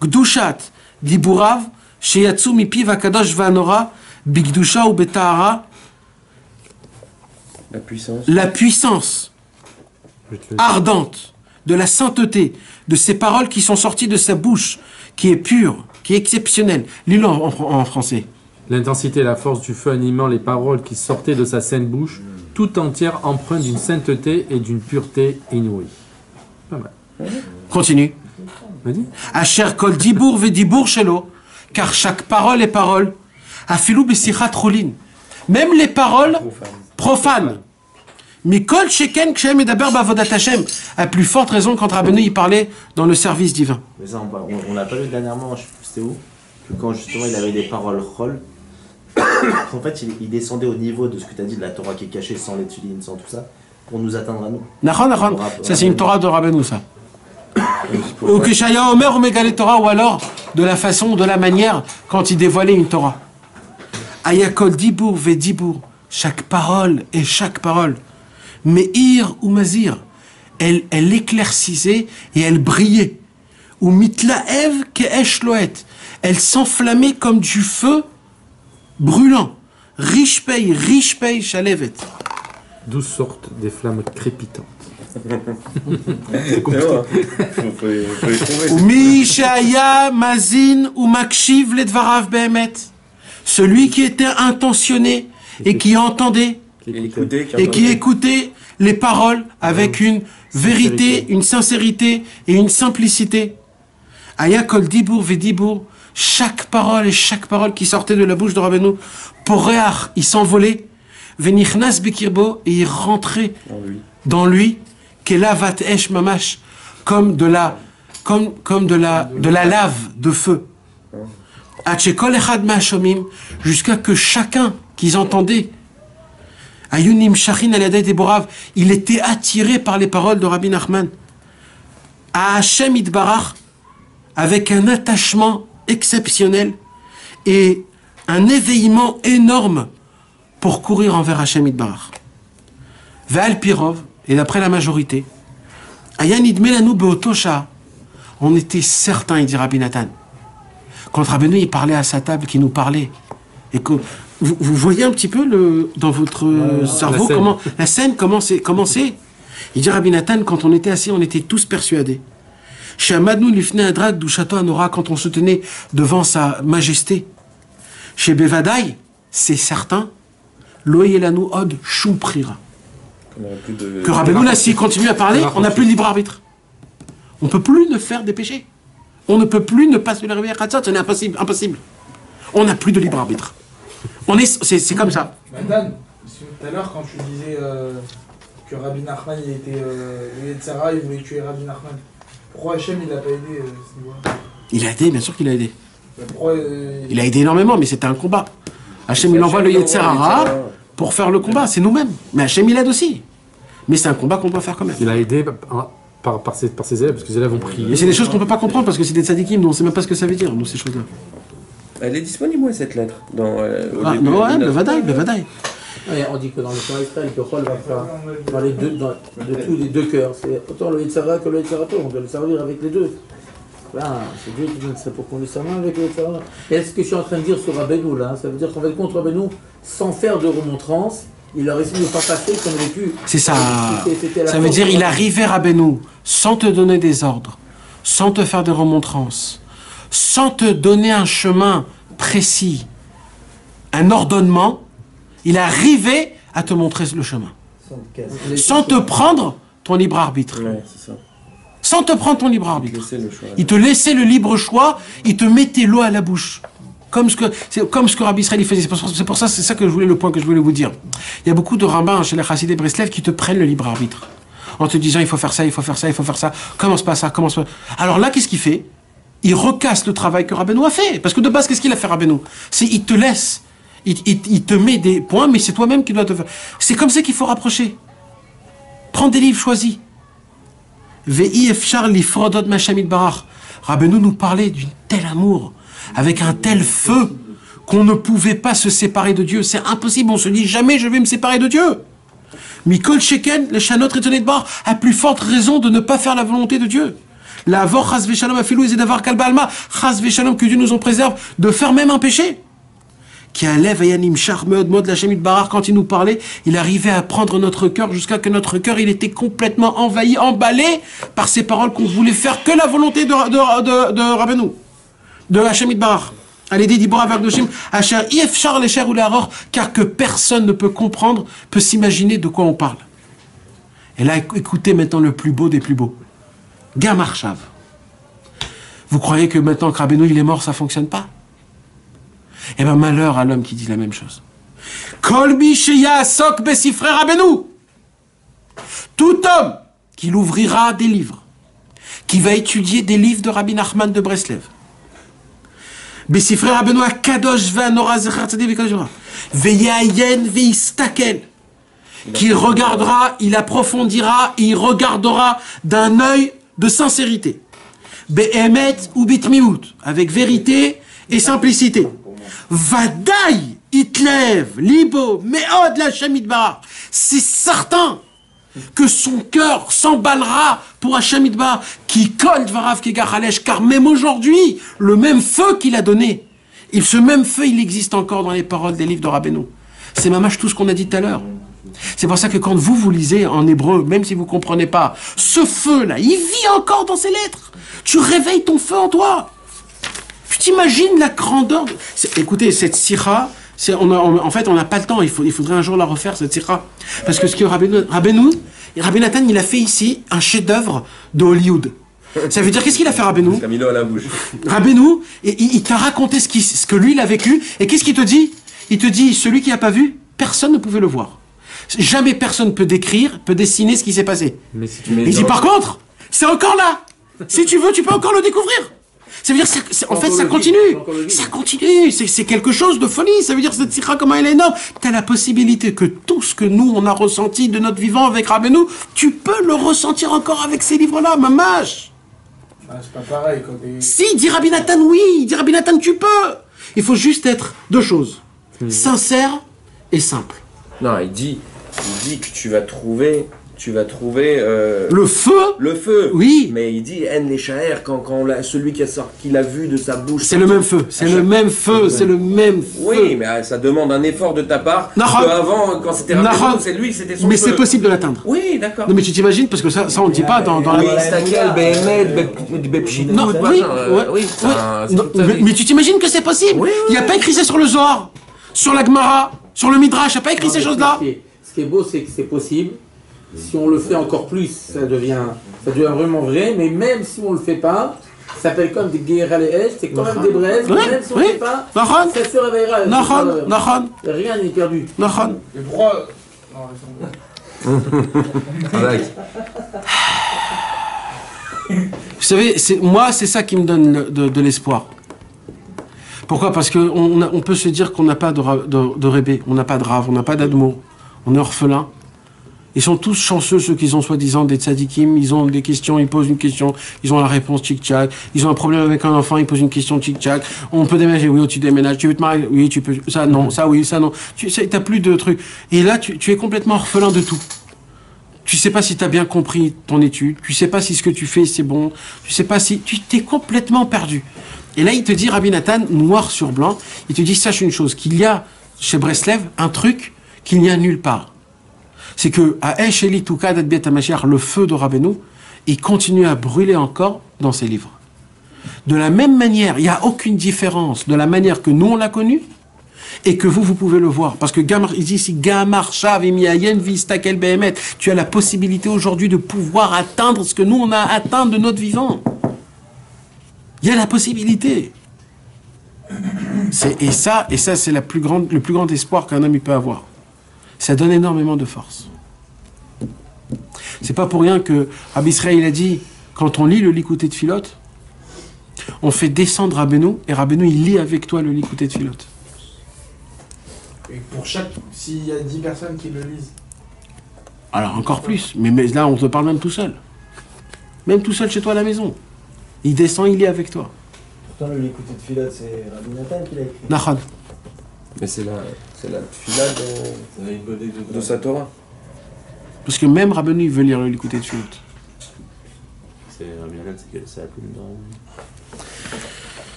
gdushat, diburav, sheyatsu mipiv akadosh vanora, bigdusha ou betahara, la puissance ardente de la sainteté de ces paroles qui sont sorties de sa bouche, qui est pure, qui est exceptionnelle. Lis-le en français. L'intensité et la force du feu animant les paroles qui sortaient de sa sainte bouche, tout entière empreinte d'une sainteté et d'une pureté inouïe. Pas mal. Continue. Vas-y. Asher kol dibour ve dibour shelo, car chaque parole est parole. Afilou besichat chulin. Même les paroles profanes. Mikol sheken kshem edaber bavodat Hashem. À plus forte raison quand Rabbeinu il parlait dans le service divin. Mais ça, on l'a pas vu dernièrement, je sais plus c'était où, que quand justement il avait des paroles chol, en fait il descendait au niveau de ce que tu as dit de la Torah qui est cachée sans les tulines, sans tout ça, pour nous atteindre à nous. Nachon, nachon. Ça c'est une Torah de Rabbeinu ça. Ou que Shaya Omer ou Megale Torah, ou alors de la façon, de la manière quand il dévoilait une Torah. Ayakol dibour ve dibour. Chaque parole et chaque parole. Meir ou Mazir. Elle éclaircissait et elle brillait. Ou mitlaev ke'esh loet. Elle s'enflammait comme du feu brûlant. Rishpei shalevet. D'où sortent des flammes crépitantes. C'est compliqué. Faut les trouver. Ou Mishaya mazin ou makshiv ledvarav behemet. Celui qui était intentionné et qui entendait et qui écoutait les paroles avec une vérité, une sincérité et une simplicité. Ayakol dibour ve dibour, chaque parole et chaque parole qui sortait de la bouche de Rabbeinu, poreach, il s'envolait, venichnas bekirbo, et il rentrait dans lui, kelavat esh mamash, comme de la lave de feu. Atchekol echad ma'ashomim, jusqu'à que chacun qu'ils entendaient, Ayunim Shachin al-Yaday Deborav, il était attiré par les paroles de Rabbi Nachman. À Hashem Itbarach, avec un attachement exceptionnel et un éveillement énorme pour courir envers Hashem Itbarach. Ve'al Pirov, et d'après la majorité, Ayan Idmelanu Beotosha, on était certain, il dit Rabbi Nathan. Quand Rabbeinu il parlait à sa table, qui nous parlait, et que vous voyez un petit peu dans votre cerveau la scène, comment c'est. Il dit Rabbi Nathan, quand on était assis, on était tous persuadés. Chez Amadnou Lifnei Adrak Dushato Anora, quand on se tenait devant sa majesté. Chez Bevadaï, c'est certain. Loyelanu Od Shumprira. Que Rabbeinu, là, s'il continue à parler, on n'a plus de libre arbitre. On ne peut plus ne faire des péchés. On ne peut plus ne pas se lever à Khatzot, c'est impossible, impossible. On n'a plus de libre arbitre. C'est comme ça. Dan, tout à l'heure, quand tu disais que Rabbi Nachman, il était le Yetzara, il voulait tuer Rabbi Nachman. Pourquoi Hachem, il l'a pas aidé à ce niveau-là? Il a aidé, bien sûr qu'il a aidé. Mais pourquoi, Il a aidé énormément, mais c'était un combat. Hachem, il envoie le Yetzirah pour faire le combat, c'est nous-mêmes. Mais Hachem, il aide aussi. Mais c'est un combat qu'on doit faire quand même. Il a aidé par ses élèves, parce que les élèves ont prié. Mais c'est des choses qu'on ne peut pas comprendre, parce que c'est des tzadikim, nous on ne sait même pas ce que ça veut dire, nous, ces choses-là. Elle est disponible, ouais, cette lettre dans, Ah, non, ouais, Bevadaï. Ouais, on dit que dans le Torah Israël, que Chol va faire dans les deux, de tous les deux cœurs. C'est autant le Yetzara que le Yetzarato, on doit le servir avec les deux. Là, c'est Dieu qui donne ça pour qu'on le serve avec le Yetzara. Et ce que je suis en train de dire sur Rabbeinu, là, ça veut dire qu'on va être contre Rabbeinu sans faire de remontrance. Il leur essaie de ne pas passer comme vécu. C'est ça. Ça veut dire il arrivait Rabbeinu sans te donner des ordres, sans te faire des remontrances, sans te donner un chemin précis, un ordonnement. Il arrivait à te montrer le chemin. Sans te prendre ton libre arbitre. Ouais, c'est ça. Sans te prendre ton libre arbitre. Le choix, Il te laissait le libre choix, il te mettait l'eau à la bouche. Comme ce que Rabbi Israël faisait. C'est pour ça, c'est ça que le point que je voulais vous dire. Il y a beaucoup de rabbins chez les Chassidés Breslev qui te prennent le libre arbitre. En te disant, il faut faire ça, il faut faire ça, il faut faire ça. Commence pas ça, commence pas. Alors là, qu'est-ce qu'il fait? Il recasse le travail que Rabbeinu a fait. Parce que de base, qu'est-ce qu'il a fait Rabbeinu? Il te laisse. Il te met des points, mais c'est toi-même qui dois te faire. C'est comme ça qu'il faut rapprocher. Prends des livres choisis. Ve'i efshar lifrodot mashamid barach. Rabbeinu nous parlait d'un tel amour, avec un tel feu, qu'on ne pouvait pas se séparer de Dieu. C'est impossible, on se dit jamais je vais me séparer de Dieu. Mikol Sheken, le Shanot étonné de bar, a plus forte raison de ne pas faire la volonté de Dieu. La avor chas veshalom afilou et d'avoir kalba alma, chas veshalom, que Dieu nous en préserve, de faire même un péché. Qui allait Vayanim Charmeud, mode la Shemit Barar, quand il nous parlait, il arrivait à prendre notre cœur jusqu'à que notre cœur, il était complètement envahi, emballé par ces paroles qu'on voulait faire que la volonté de Rabbeinu, de la Shemit Barar. Allez, dit Dibora Vagdoshim, Asher Yefchar Lecher ou Leharor, car que personne ne peut comprendre, peut s'imaginer de quoi on parle. Et là, écoutez maintenant le plus beau des plus beaux. Gamar Shav. Vous croyez que maintenant que Rabbeinu il est mort, ça fonctionne pas? Eh bien, malheur à l'homme qui dit la même chose. Kolbi sheya sok besifre Rabbeinu. Tout homme qui l'ouvrira des livres, qui va étudier des livres de Rabbi Nachman de Breslev, besifre Rabbeinu akadosh ve'anora zecher tzaddik v'kadosh ve'yayen ve'istaken, qu'il regardera, il approfondira, il regardera d'un œil de sincérité, be'emet ou bitmimut, avec vérité et simplicité. Vadaï, Hitler, Libo, Meod, la Hachem Bar. C'est certain que son cœur s'emballera pour Hachem Bar, qui colle Dvarav Kegachalesh, car même aujourd'hui, le même feu qu'il a donné, ce même feu, il existe encore dans les paroles des livres de Rabbeinu. C'est mamache tout ce qu'on a dit tout à l'heure. C'est pour ça que quand vous lisez en hébreu, même si vous ne comprenez pas, ce feu-là, il vit encore dans ces lettres. Tu réveilles ton feu en toi. Tu t'imagines la grandeur Écoutez, cette sira, en fait, on n'a pas le temps. Il faudrait un jour la refaire, cette sira. Parce que ce que Rabbi Nathan, il a fait ici un chef-d'œuvre de Hollywood. Ça veut dire, qu'est-ce qu'il a fait, Rabbeinu? Il a mis l'eau à la bouche. Rabbeinu, il t'a raconté ce que lui, il a vécu. Et qu'est-ce qu'il te dit? Il te dit, celui qui n'a pas vu, personne ne pouvait le voir. Jamais personne peut décrire, peut dessiner ce qui s'est passé. Mais si tu il dit, par contre, c'est encore là. Si tu veux, tu peux encore le découvrir. Ça veut dire, en fait, ça continue. Ça continue. C'est quelque chose de folie. Ça veut dire, cette sikha, comment elle est énorme. Tu as la possibilité que tout ce que nous, on a ressenti de notre vivant avec Rabbeinu, tu peux le ressentir encore avec ces livres-là, mamache. Ah, c'est pas pareil quand t'es... Si, dit Rabbi Nathan, oui. Dit Rabbi Nathan, tu peux. Il faut juste être deux choses. Sincère et simple. Non, il dit que tu vas trouver le feu. Le feu. Oui. Mais il dit en les shaher quand celui qui l'a vu de sa bouche. C'est le même feu. C'est le même feu. C'est le même feu. Oui, mais ça demande un effort de ta part. Avant, quand c'était Rabbeinu, c'est lui, c'était son feu. Mais c'est possible de l'atteindre. Oui, d'accord. Non, mais tu t'imagines, parce que ça on ne dit pas dans la... Oui, Stakel, BMed, Bepchit. Non, oui. Mais tu t'imagines que c'est possible? Il n'y a pas écrit ça sur le Zohar, sur la Gemara, sur le Midrash. Il n'y a pas écrit ces choses-là. Ce qui est beau, c'est que c'est possible. Si on le fait encore plus, ça devient vraiment vrai, mais même si on le fait pas, ça s'appelle comme des guerres à l'Est, c'est quand même des braises, même si on le fait pas, ça se réveillera. Rien n'est perdu. Mais pourquoi... Non, Vous savez, moi, c'est ça qui me donne de l'espoir. Pourquoi? Parce qu'on peut se dire qu'on n'a pas de rébé, on n'a pas de rave, on n'a pas d'admour, on est orphelin. Ils sont tous chanceux, ceux qui ont soi-disant des tzadikim, ils ont des questions, ils posent une question, ils ont la réponse tchic-tchac, ils ont un problème avec un enfant, ils posent une question tchic-tchac, on peut déménager, oui, tu déménages, tu veux te marier, oui, tu peux, ça non, ça oui, ça non, tu sais, t'as plus de trucs. Et là, tu es complètement orphelin de tout. Tu sais pas si tu as bien compris ton étude, tu sais pas si ce que tu fais c'est bon, tu sais pas si, tu t'es complètement perdu. Et là, il te dit, Rabbi Nathan, noir sur blanc, il te dit, sache une chose, qu'il y a chez Breslev un truc qu'il n'y a nulle part. C'est que à Esheli Tukad et Bet HaMashiach, le feu de Rabbeinu, il continue à brûler encore dans ses livres. De la même manière, il n'y a aucune différence de la manière que nous on l'a connu et que vous pouvez le voir. Parce que il dit ici, Gamar Shav Emiayen Vistakel Behemet, tu as la possibilité aujourd'hui de pouvoir atteindre ce que nous on a atteint de notre vivant. Il y a la possibilité. Et ça c'est le plus grand espoir qu'un homme peut avoir. Ça donne énormément de force. C'est pas pour rien que Rabbi Israël a dit, quand on lit le Likutei Tfilot, on fait descendre Rabbeinu, et Rabbeinu il lit avec toi le Likutei Tfilot. Et pour s'il y a 10 personnes qui le lisent. Alors encore plus, mais là on te parle même tout seul. Même tout seul chez toi à la maison. Il descend, il lit avec toi. Pourtant le Likutei Tfilot c'est Rabbi Nathan qui l'a écrit. Nachon. Mais c'est la tfila de sa Torah. Parce que même Rabbeinu il veut lire le Likutei Tfilot. C'est Rabbi Nathan, c'est la plume dans...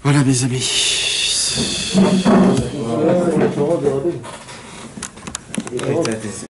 Voilà mes amis. La Torah de Rabbeinu.